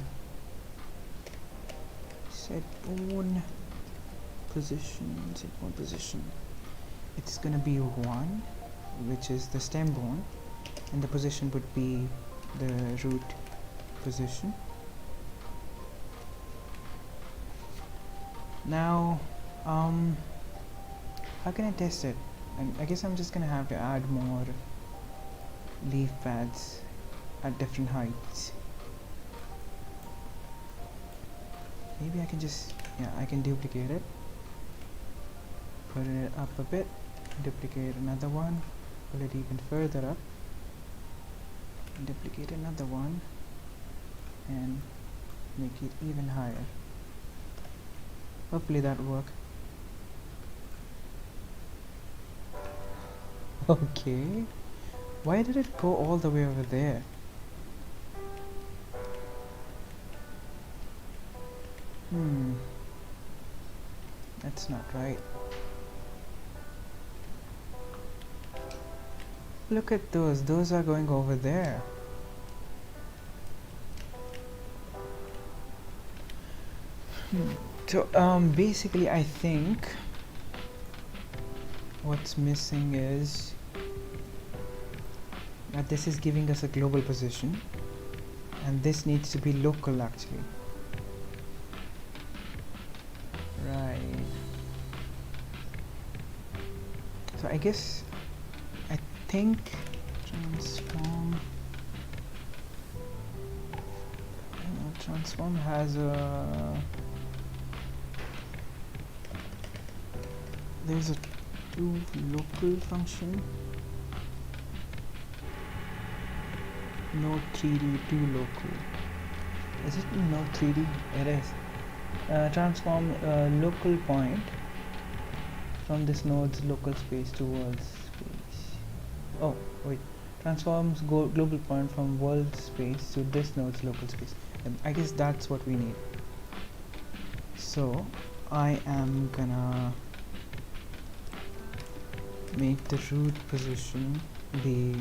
position. It's gonna be 1, which is the stem bone, and the position would be the root position. Now how can I test it? And I guess I'm just gonna have to add more leaf pads at different heights. Maybe I can just, yeah, I can duplicate it, put it up a bit, duplicate another one, pull it even further up, duplicate another one, and make it even higher. Hopefully that will work. Okay, why did it go all the way over there? That's not right. Look at those are going over there. So basically I think what's missing is that this is giving us a global position and this needs to be local actually. Right. So I think transform transform has there's a to local function, node 3D to local. Is it node 3D? It is. Transform local point from this node's local space to world space. Oh wait, transforms global point from world space to this node's local space. I guess that's what we need. So I am gonna make the root position be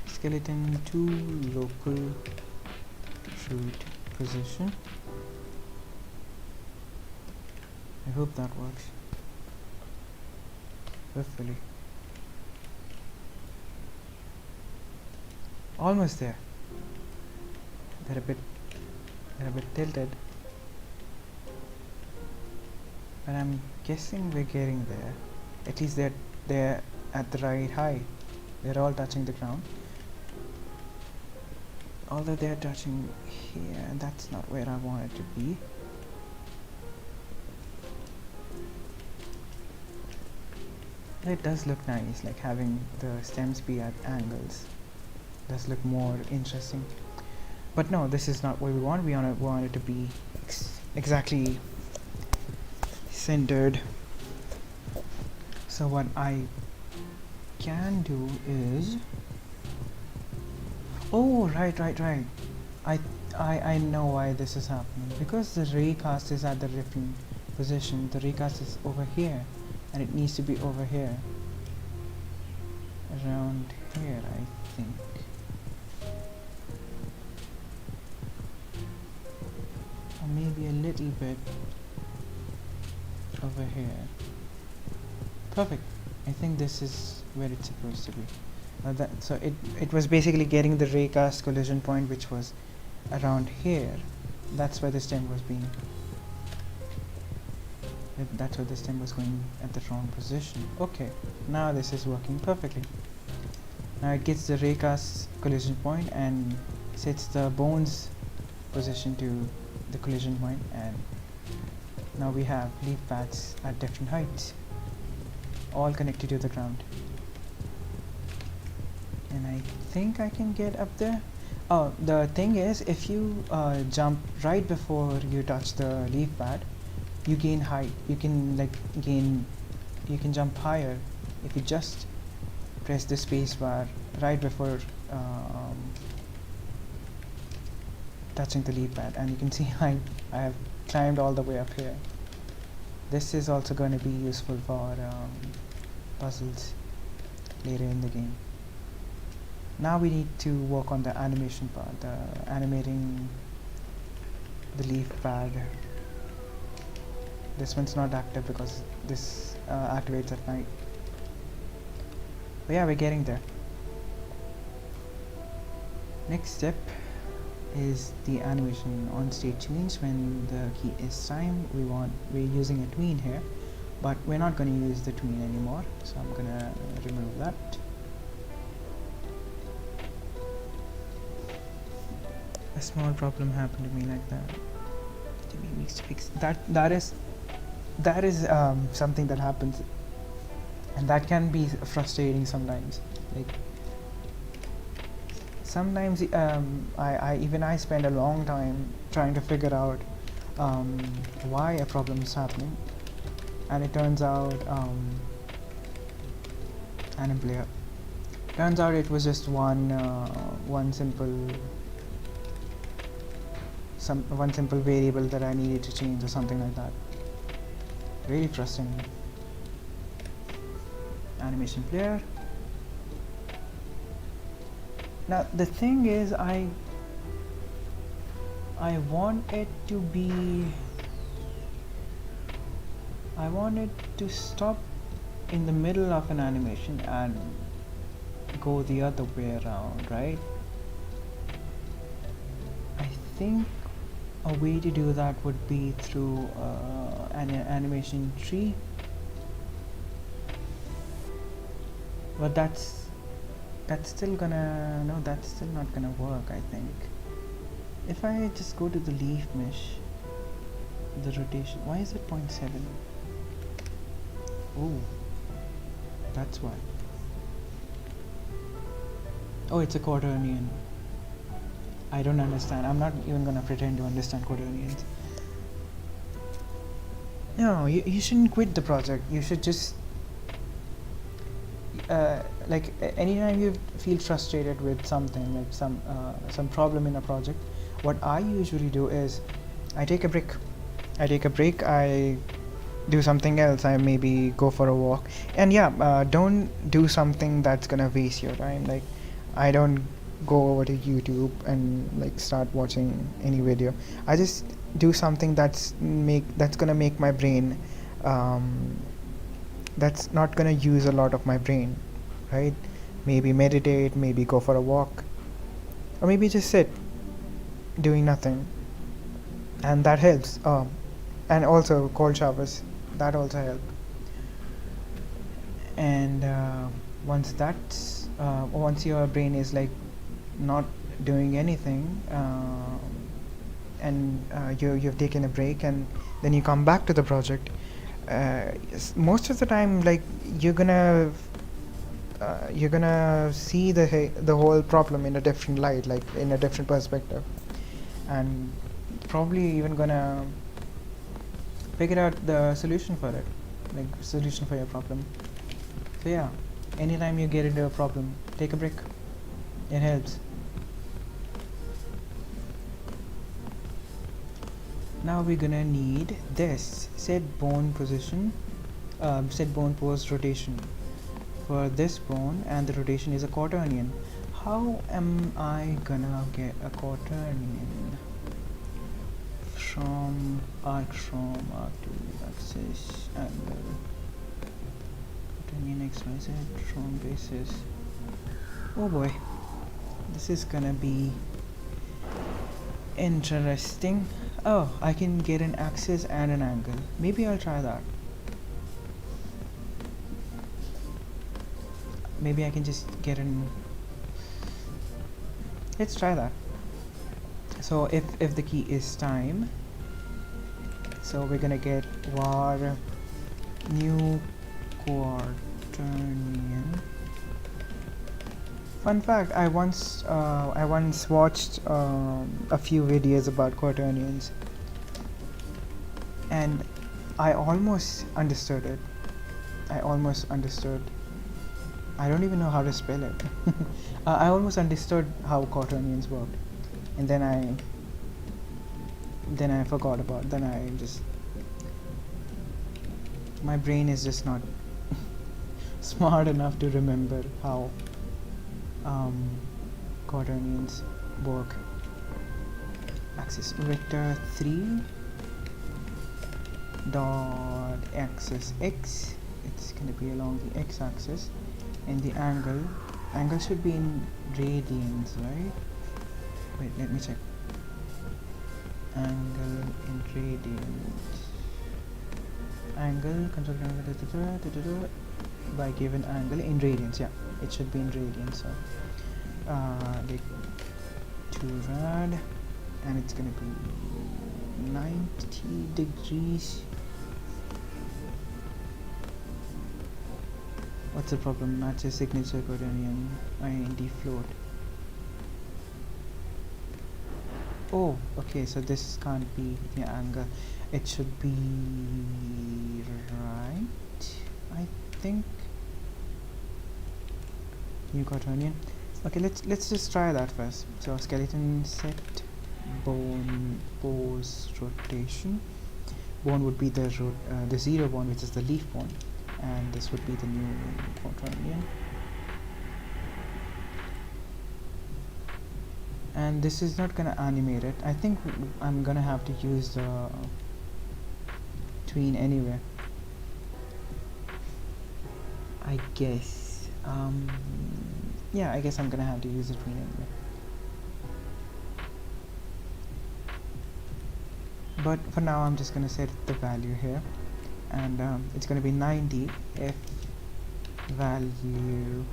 skeleton to local root position. I hope that works. Hopefully. Almost there. They're a bit tilted, but I'm guessing we're getting there. At least they're at the right height. They're all touching the ground. Although they're touching here, that's not where I want it to be. It does look nice, like having the stems be at angles does look more interesting. But no, this is not what we want. We want it to be exactly centered. So what I can do is, oh right, I know why this is happening, because the raycast is at the different position. The raycast is over here and it needs to be over here, around here I think. Or maybe a little bit over here. Perfect. I think this is where it's supposed to be. So it was basically getting the raycast collision point, which was around here. That's where the stem was being. That's where the stem was going at the wrong position. Okay, now this is working perfectly. Now it gets the raycast collision point and sets the bones position to the collision point, and now we have leaf pads at different heights, all connected to the ground. And I think I can get up there. Oh, the thing is, if you jump right before you touch the leaf pad, you gain height. You can you can jump higher if you just press the space bar right before touching the leaf pad, and you can see I have climbed all the way up here. This is also going to be useful for puzzles later in the game. Now we need to work on the animation part, animating the leaf pad. This one's not active because this activates at night. But yeah, we're getting there. Next step is the animation on state change. When the key is time, we're using a tween here, but we're not going to use the tween anymore, so I'm gonna remove that. A small problem happened to me like that. TV needs to fix that. That is something that happens, and that can be frustrating sometimes. Like sometimes I spend a long time trying to figure out why a problem is happening, and it turns out turns out it was just one simple some one simple variable that I needed to change or something like that. Really frustrating. Animation player. Now the thing is, I want it to be, I want it to stop in the middle of an animation and go the other way around, right? I think a way to do that would be through an animation tree, but that's still gonna, no, that's still not gonna work, I think. If I just go to the leaf mesh, the rotation, why is it 0.7? Oh, that's why. Oh, it's a quaternion. I don't understand. I'm not even gonna pretend to understand quaternions. No, you shouldn't quit the project. You should just like anytime you feel frustrated with something, like some problem in a project, what I usually do is I take a break. I do something else. I maybe go for a walk, and yeah, don't do something that's gonna waste your time. Like, I don't go over to YouTube and like start watching any video. I just do something that's gonna make my brain, that's not gonna use a lot of my brain, right? Maybe meditate, maybe go for a walk, or maybe just sit doing nothing, and that helps. And also cold showers, that also help. And once your brain is like not doing anything, and you've taken a break, and then you come back to the project, most of the time, like, you're gonna see the whole problem in a different light, like in a different perspective, and probably even gonna figure out the solution for it, like solution for your problem. So yeah, anytime you get into a problem, take a break. It helps. Now we're gonna need this set bone position, set bone pose rotation for this bone, and the rotation is a quaternion. How am I gonna get a quaternion? From arc to axis angle, quaternion XYZ from basis. Oh boy, this is gonna be interesting. Oh, I can get an axis and an angle. Maybe I'll try that. Maybe I can just get an, let's try that. So if the key is time, so we're gonna get var new quaternion. Fun fact, I once watched a few videos about quaternions, and I almost understood it. I don't even know how to spell it. I almost understood how quaternions work, and then I forgot about. Then I just, my brain is just not smart enough to remember how quaternions work. Axis vector 3 dot axis x. It's going to be along the x-axis, and the angle should be in radians, right? Wait, let me check. Angle in radians. Angle control by given angle in radians. Yeah, it should be in radians. So like 2 rad, and it's gonna be 90 degrees. What's the problem? Matches signature quaternion IND float. Oh, okay, so this can't be the angle. It should be right, I think. New quaternion. Okay, let's just try that first. So skeleton set bone pose rotation. Bone would be the 0 bone, which is the leaf bone, and this would be the new quaternion. And this is not gonna animate it. I think I'm gonna have to use the tween anyway. I guess. Yeah, I guess I'm gonna have to use the tween anyway. But for now, I'm just gonna set the value here, and it's gonna be 90 if value,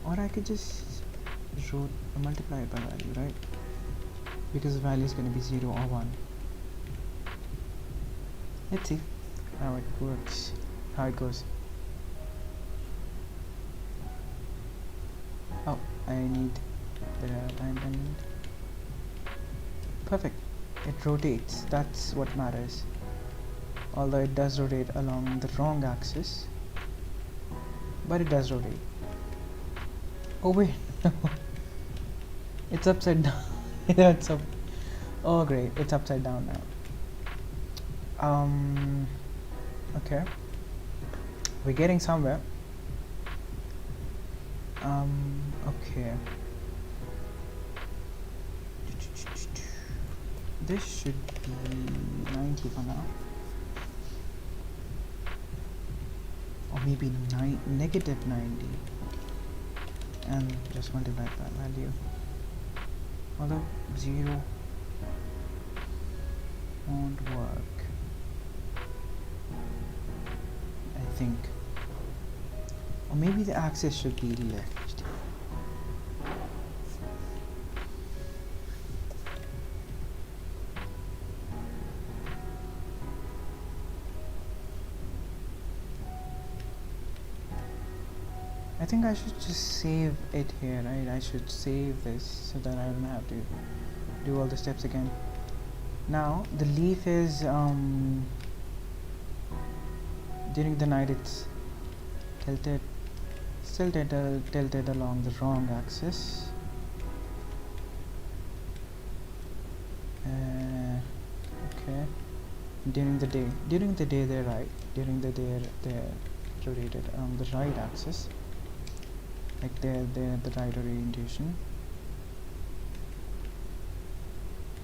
or I could just multiply it by value, right? Because the value is gonna be 0 or 1. Let's see how it works, how it goes. Oh, I need the time I need. Perfect. It rotates. That's what matters. Although it does rotate along the wrong axis, but it does rotate. Oh wait, it's upside down. It's up. Oh great, it's upside down now. Okay, we're getting somewhere. Okay. This should be 90 for now, or maybe negative 90, and just multiply that value. Although 0 won't work, I think. Or maybe the axis should be left. I think I should just save it here, right? I should save this so that I don't have to do all the steps again. Now the leaf is during the night it's tilted, still tilted along the wrong axis. Okay. During the day they're right. During the day they're rotated along the right axis. Like they're the right orientation,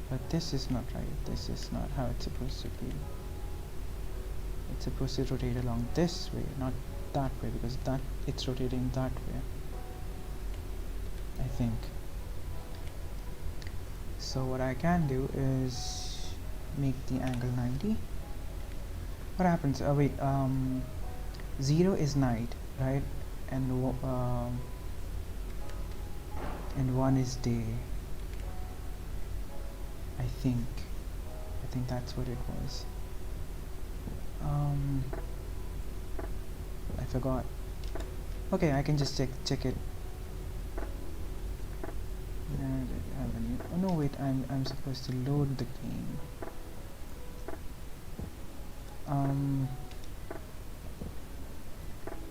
but this is not right. This is not how it's supposed to be. It's supposed to rotate along this way, not that way, because it's rotating that way, I think. So what I can do is make the angle 90. What happens? Oh wait, 0 is night, right? And 1 is day. I think that's what it was. I forgot. Okay, I can just check it. Oh no, wait, I'm supposed to load the game.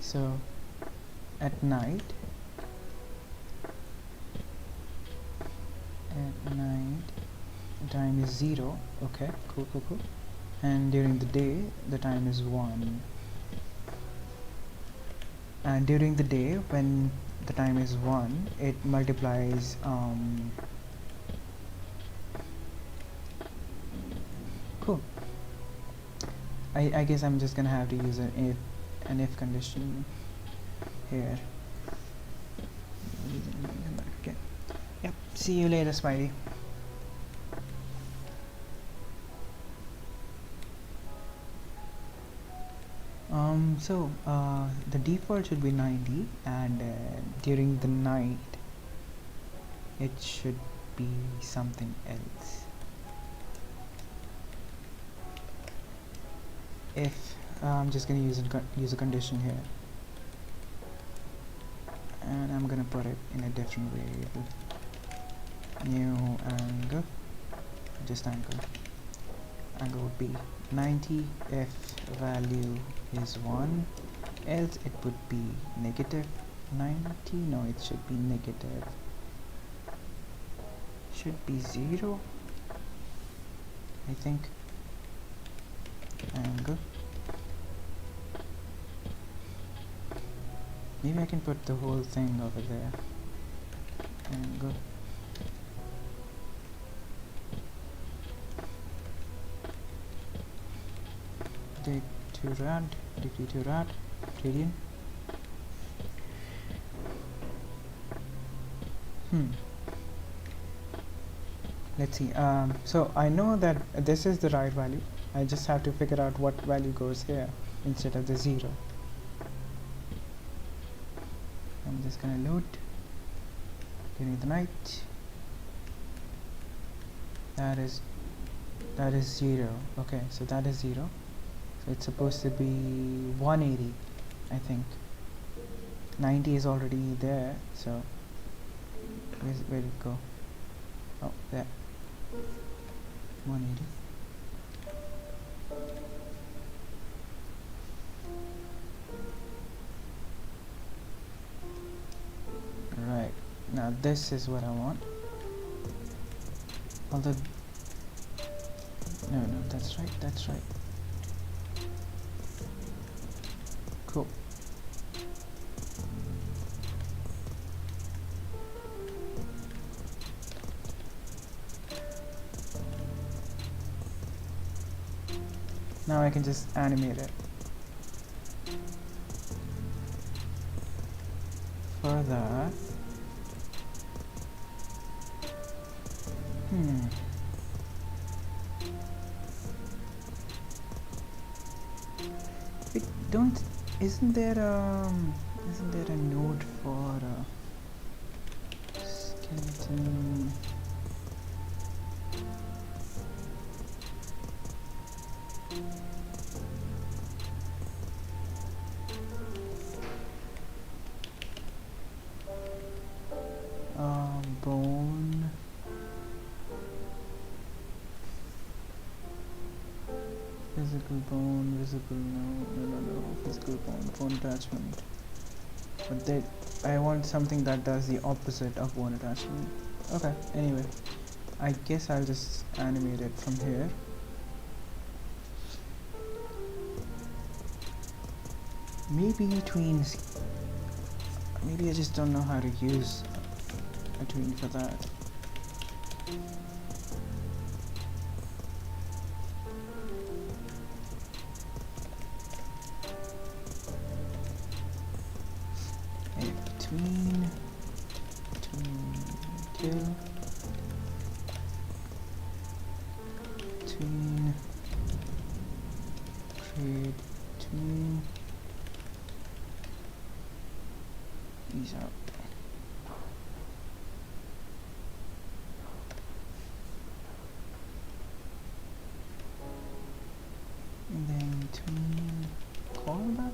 So at night, the time is 0. Okay, cool. And during the day the time is 1. And during the day, when the time is 1, it multiplies cool. I guess I'm just gonna have to use an if condition here. Okay. Yep. See you later, Spidey. So the default should be 90, and during the night it should be something else. If I'm just gonna use a condition here, and I'm gonna put it in a different variable. New angle, just angle would be 90 if value is 1, else it would be negative 90. No, it should be negative. should be 0, I think. Angle. Maybe I can put the whole thing over there. Angle. Degree to rad, radian. Let's see. So I know that this is the right value. I just have to figure out what value goes here instead of the 0. I'm just gonna load during the night. That is 0. Okay, so that is 0. So it's supposed to be 180, I think. 90 is already there, so where did it go? Oh, there. 180. Right, now this is what I want. Although no, that's right. Cool. Now I can just animate it. For that, isn't there a node for skeleton? Bone. Physical bone, visible, no, physical bone attachment. But I want something that does the opposite of bone attachment. Okay, anyway, I guess I'll just animate it from here. Maybe I just don't know how to use a tween for that. Tween kill, tween create tween. These out. And then tween callback.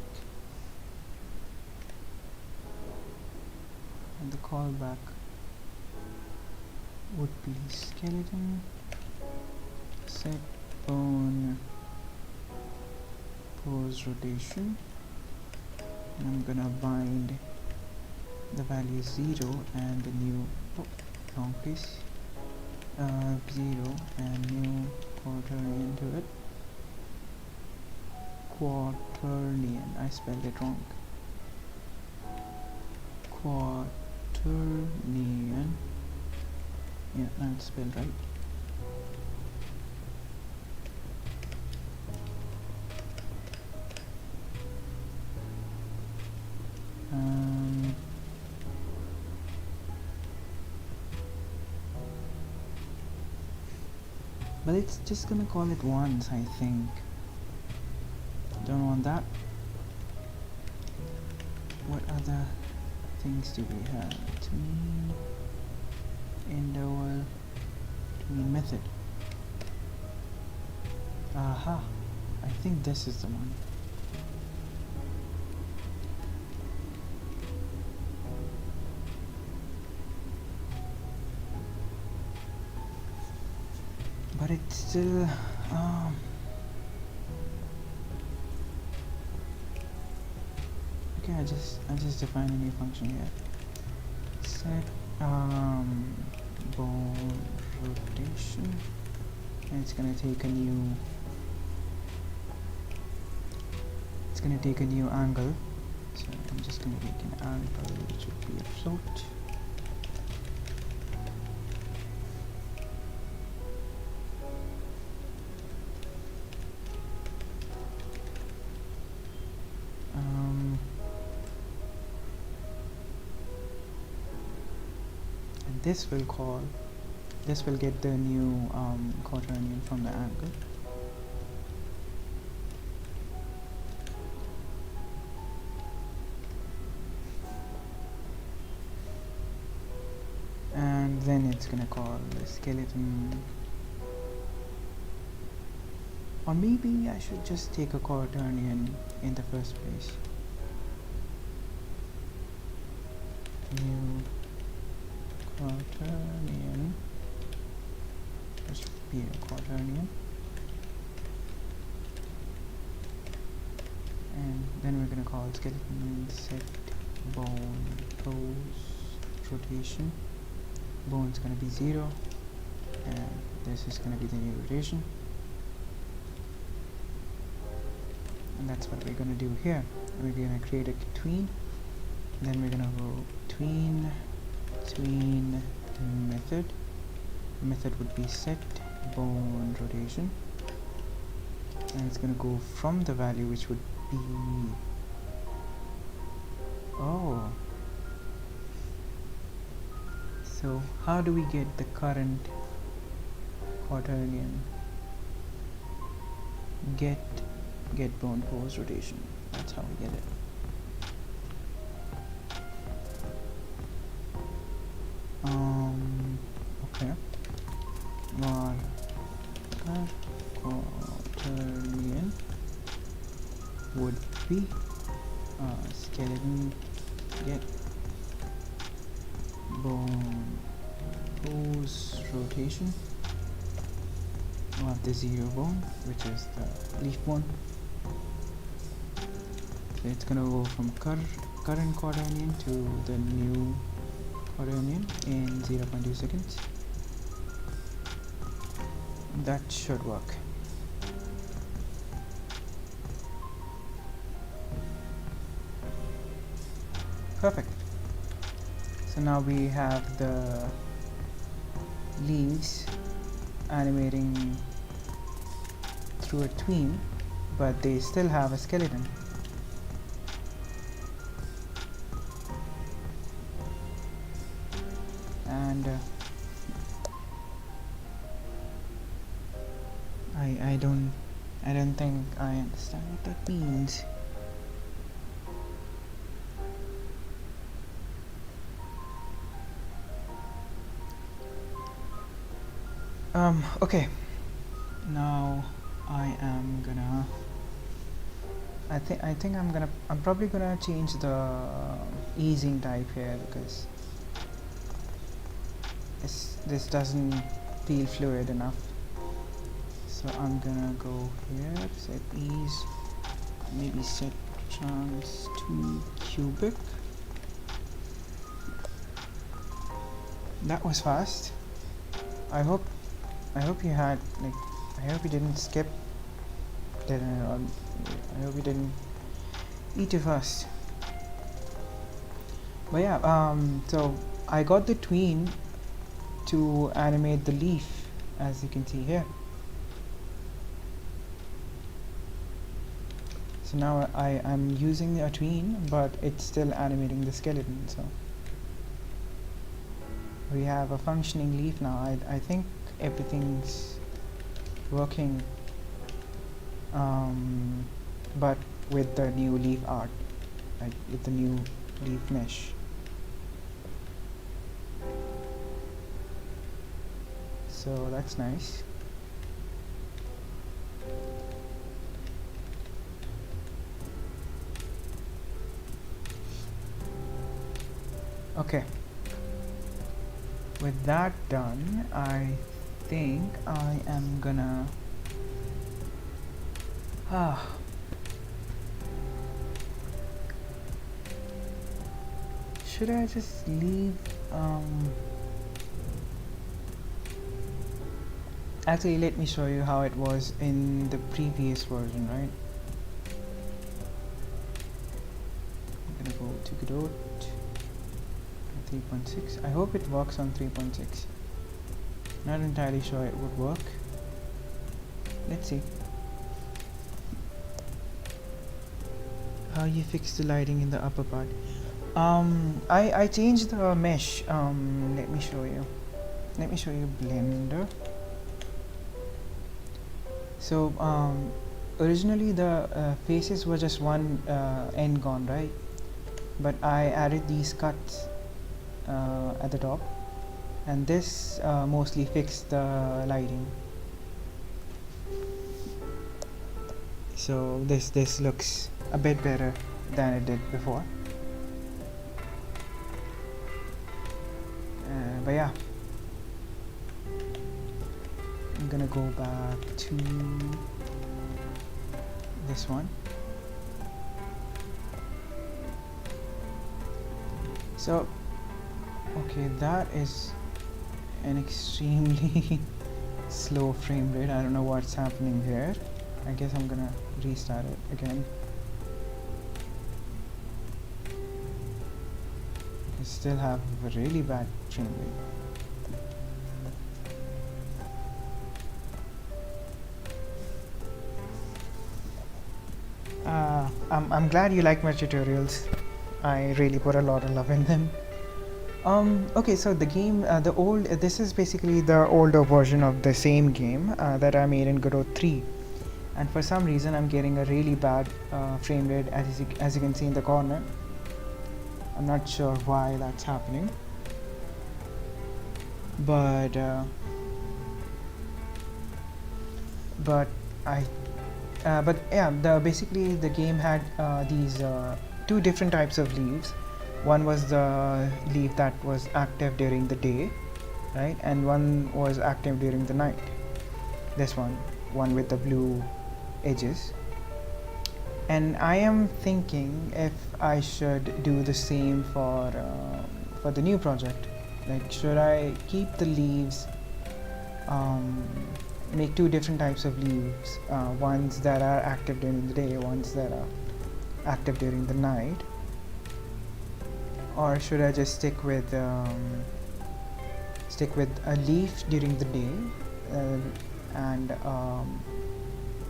And the callback would be skeleton set bone pose rotation. And I'm gonna bind the value 0 and the new wrong place 0 and new quaternion to it. Quaternion, I spelled it wrong. Quaternion. Yeah, now it's spelled right. But it's just gonna call it once, I think. Don't want that. What other things do we have? Tween, interval, tween method. Aha, I think this is the one. But it's still okay. I just define a new function here. Set bone rotation, and it's gonna take a new angle. So I'm just gonna make an angle which would be a float. And this will get the new quaternion from the angle. And then it's gonna call the skeleton, or maybe I should just take a quaternion in the first place. New quaternion, just be a quaternion, and then we're gonna call skeleton set bone pose rotation. Bone's gonna be 0, and this is gonna be the new rotation, and that's what we're gonna do here. We're gonna create a tween, then we're gonna go tween method. Method would be set bone rotation, and it's gonna go from the value which would be, oh, so how do we get the current quaternion? Get bone pose rotation. That's how we get it. Okay. Var quaternion would be skeleton get bone pose rotation of the 0 bone, which is the leaf bone. So it's gonna go from current quaternion to the new quaternion in 0.2 seconds. That should work. Perfect. So now we have the leaves animating through a tween, but they still have a skeleton. And I don't think I understand what that means. Okay, now I'm probably gonna change the easing type here, because this doesn't feel fluid enough. So I'm gonna go here, set ease, maybe set trans to cubic. That was fast. I hope you had, like, I hope you didn't skip that. I hope you didn't eat too fast. But yeah, so I got the tween to animate the leaf, as you can see here. So now I'm using a tween, but it's still animating the skeleton. So we have a functioning leaf now. I think everything's working, but with the new leaf art, like with the new leaf mesh. So that's nice. Okay, with that done, I think I am gonna should I just leave Actually, let me show you how it was in the previous version, right? I'm gonna go to Godot 3.6. I hope it works on 3.6. Not entirely sure it would work. Let's see. How you fix the lighting in the upper part. I changed the mesh. Let me show you. Let me show you Blender. So originally the faces were just one end gone, right? But I added these cuts at the top, and this mostly fixed the lighting. So this looks a bit better than it did before. But yeah, I'm gonna go back to this one. So okay, that is an extremely slow frame rate. I don't know what's happening here. I guess I'm gonna restart it again. I still have a really bad frame rate. I'm glad you like my tutorials. I really put a lot of love in them. Okay, so the game, this is basically the older version of the same game that I made in Godot 3. And for some reason I'm getting a really bad frame rate as you can see in the corner. I'm not sure why that's happening, but yeah, basically the game had these two different types of leaves. One was the leaf that was active during the day, right, and one was active during the night. This one with the blue edges. And I am thinking if I should do the same for the new project. Like, should I keep the leaves, make two different types of leaves, ones that are active during the day, ones that are active during the night, or should I just stick with a leaf during the day and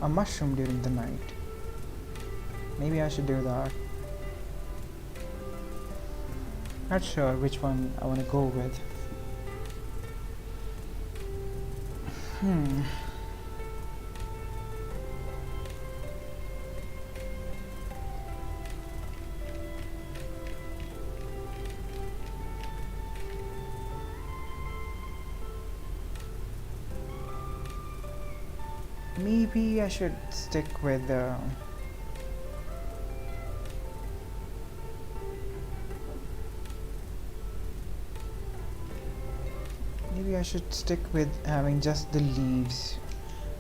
a mushroom during the night? Maybe I should do that. Not sure which one I want to go with. Maybe I should stick with maybe I should stick with having just the leaves.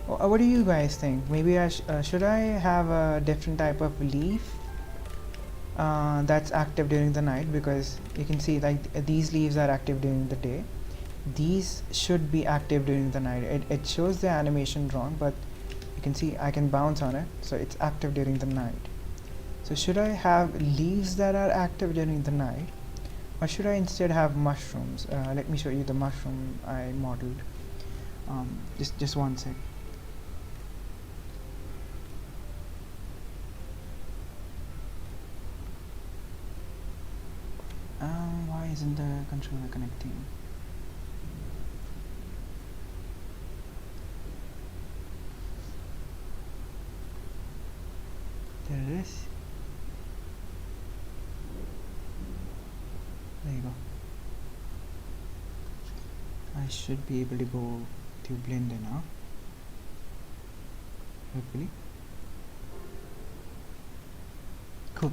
What do you guys think? Maybe I should I have a different type of leaf that's active during the night, because you can see like these leaves are active during the day. These should be active during the night. It shows the animation wrong, but you can see I can bounce on it, so it's active during the night. So should I have leaves that are active during the night, or should I instead have mushrooms? Let me show you the mushroom I modeled. Just one sec. Why isn't the controller connecting? There it is. There you go. I should be able to go to Blender now, hopefully. Cool.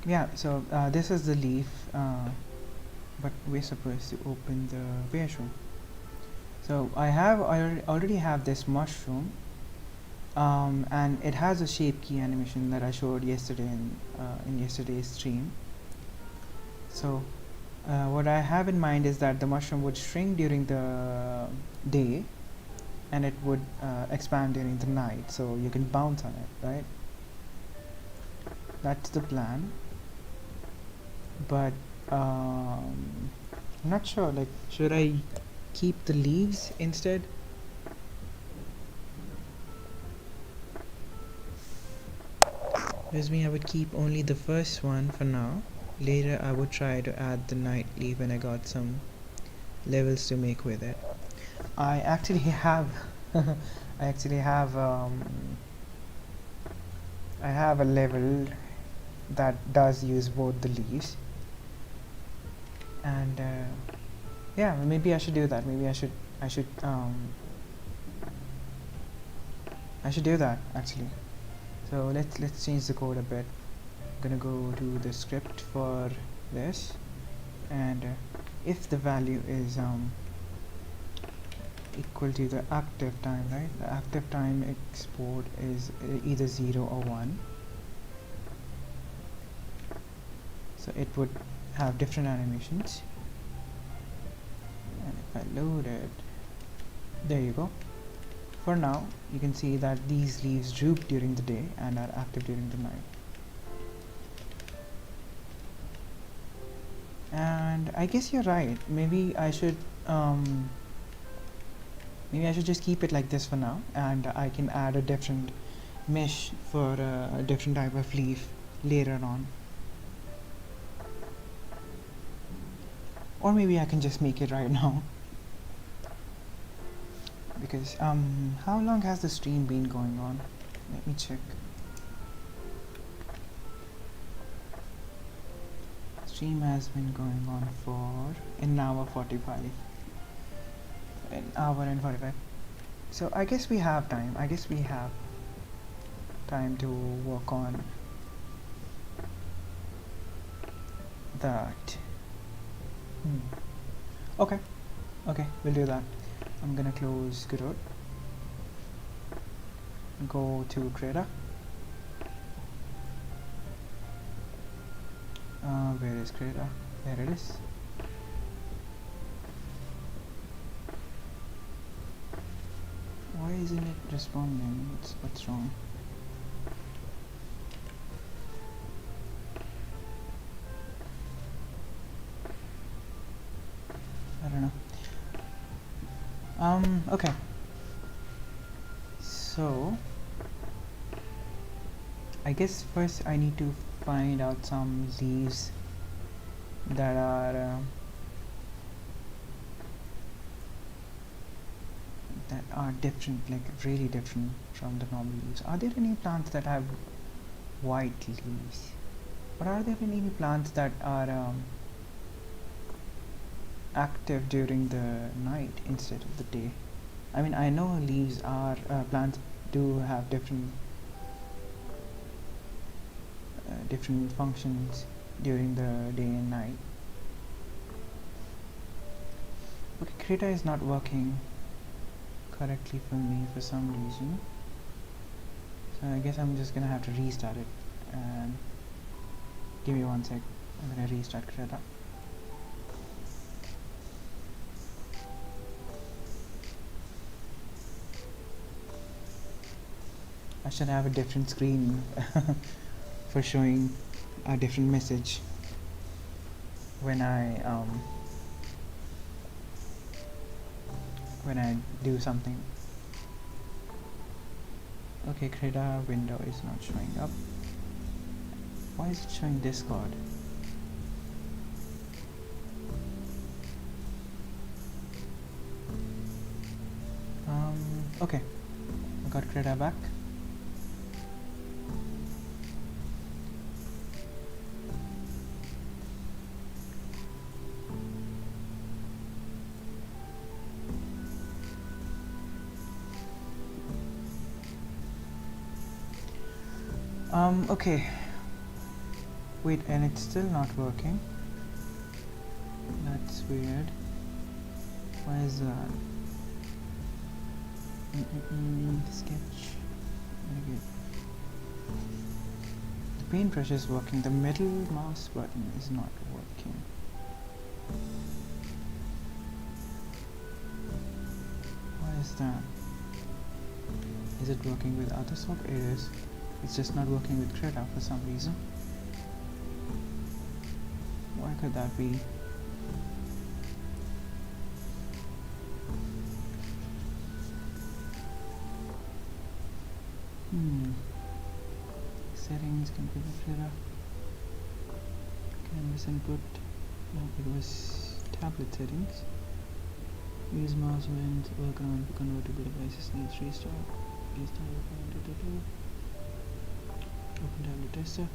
Yeah, so this is the leaf, but we're supposed to open the mushroom. So I already have this mushroom, and it has a shape key animation that I showed yesterday in yesterday's stream. So What I have in mind is that the mushroom would shrink during the day and it would expand during the night, so you can bounce on it, right? That's the plan. But I'm not sure, like, should I keep the leaves instead? With me, I would keep only the first one for now. Later I would try to add the night leaf when I got some levels to make with it. I actually have I actually have I have a level that does use both the leaves, and yeah, maybe I should do that. Maybe I should I should do that actually. So let's change the code a bit. I'm gonna go to the script for this, and if the value is equal to the active time, right? The active time export is either 0 or 1, so it would have different animations. And if I load it, there you go. For now, you can see that these leaves droop during the day and are active during the night. And I guess you're right. Maybe I should just keep it like this for now, and I can add a different mesh for a different type of leaf later on. Or maybe I can just make it right now. Because how long has the stream been going on? Let me check. Stream has been going on for an hour 45. An hour and 45. So I guess we have time. I guess we have time to work on that. Okay, we'll do that. I'm gonna close Godot, go to Creator. Where is Creator? There it is. Why isn't it responding? What's wrong? I don't know. Okay. So I guess first I need to find out some leaves that are different, like really different from the normal leaves. Are there any plants that have white leaves? Or are there any plants that are active during the night instead of the day? I mean, I know leaves are plants do have different functions during the day and night. Okay, Krita is not working correctly for me for some reason, so I guess I'm just gonna have to restart it. And give me 1 sec. I'm gonna restart Krita. I should have a different screen for showing a different message when I do something. Okay, Krita window is not showing up. Why is it showing Discord? Okay, I got Krita back. Okay. Wait, and it's still not working. That's weird. Why is that? Sketch. Okay. The paintbrush is working. The middle mouse button is not working. is that? Is it working with other sock? It is. It's just not working with Krita for some reason. Why could that be? Settings, configure Krita. Canvas input. No, it was tablet settings. Use mouse when work on convertible devices needs restart. Open tablet tester.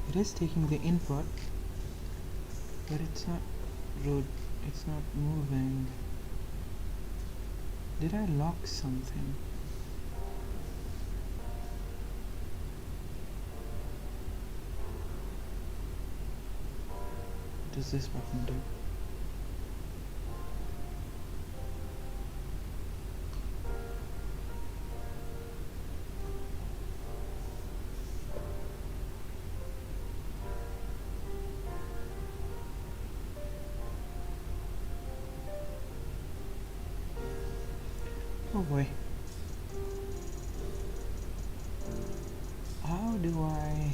It is taking the input, but it's not it's not moving. Did I lock something? What does this button do? Oh boy. How do I...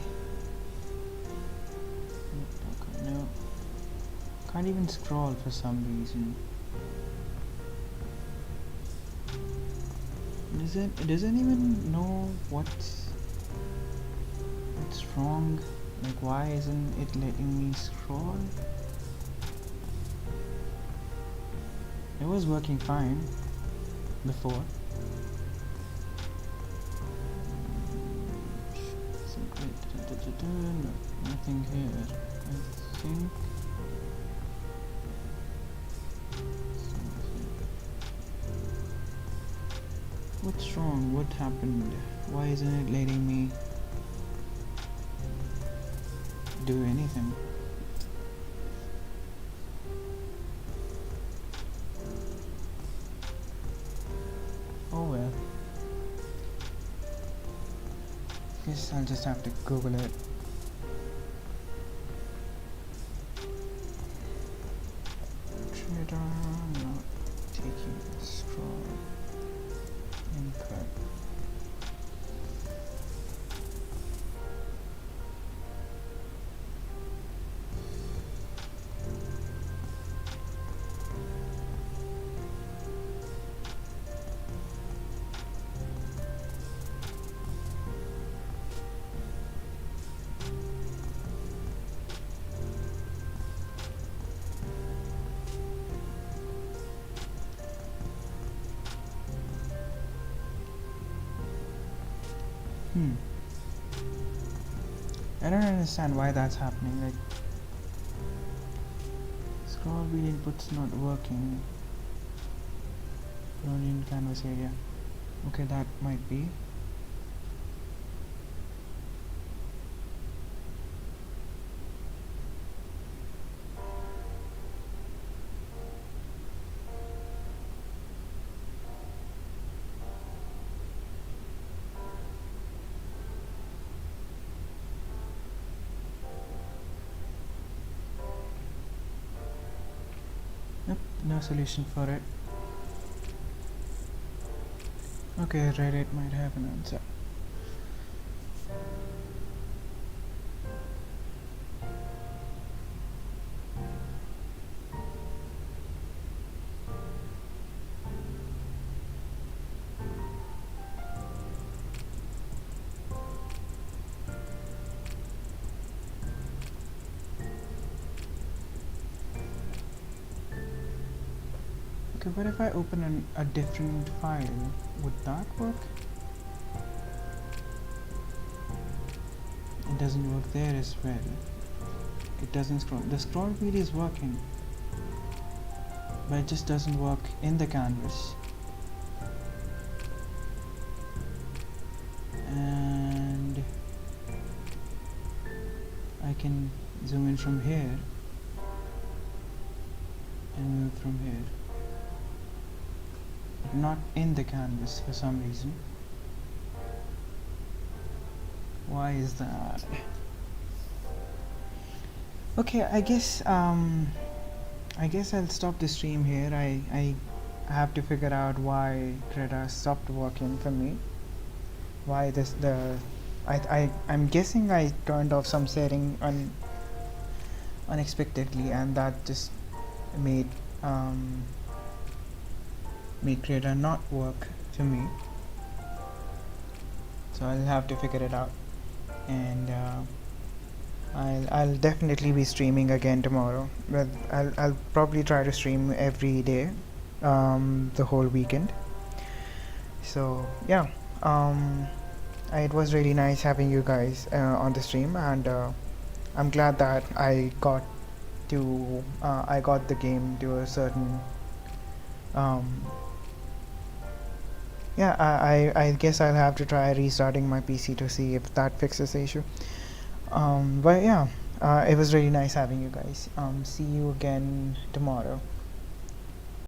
No. Can't even scroll for some reason. It doesn't even know what's wrong. Like, why isn't it letting me scroll? It was working fine before. Nothing here, I think. What's wrong? What happened? Why isn't it letting me do anything? Oh well. Guess I'll just have to Google it. Not taking scroll input. I don't understand why that's happening. Like, scroll wheel input's not working. Only in canvas area. Okay, that might be. Nope, no solution for it. Okay, Reddit might have an answer. Okay, what if I open a different file? Would that work? It doesn't work there as well. It doesn't scroll. The scroll wheel is working, but it just doesn't work in the canvas. And can zoom in from here and move from here, but not in the canvas for some reason. Why is that? Okay, I guess I'll stop the stream here. I have to figure out why Krita stopped working for me. Why this the I'm guessing I turned off some setting unexpectedly, and that just made Krita not work for me. So I'll have to figure it out, and I'll definitely be streaming again tomorrow. But I'll probably try to stream every day, the whole weekend. So yeah, it was really nice having you guys on the stream, and I'm glad that I got the game to a certain. Yeah, I guess I'll have to try restarting my PC to see if that fixes the issue. But yeah, it was really nice having you guys. See you again tomorrow.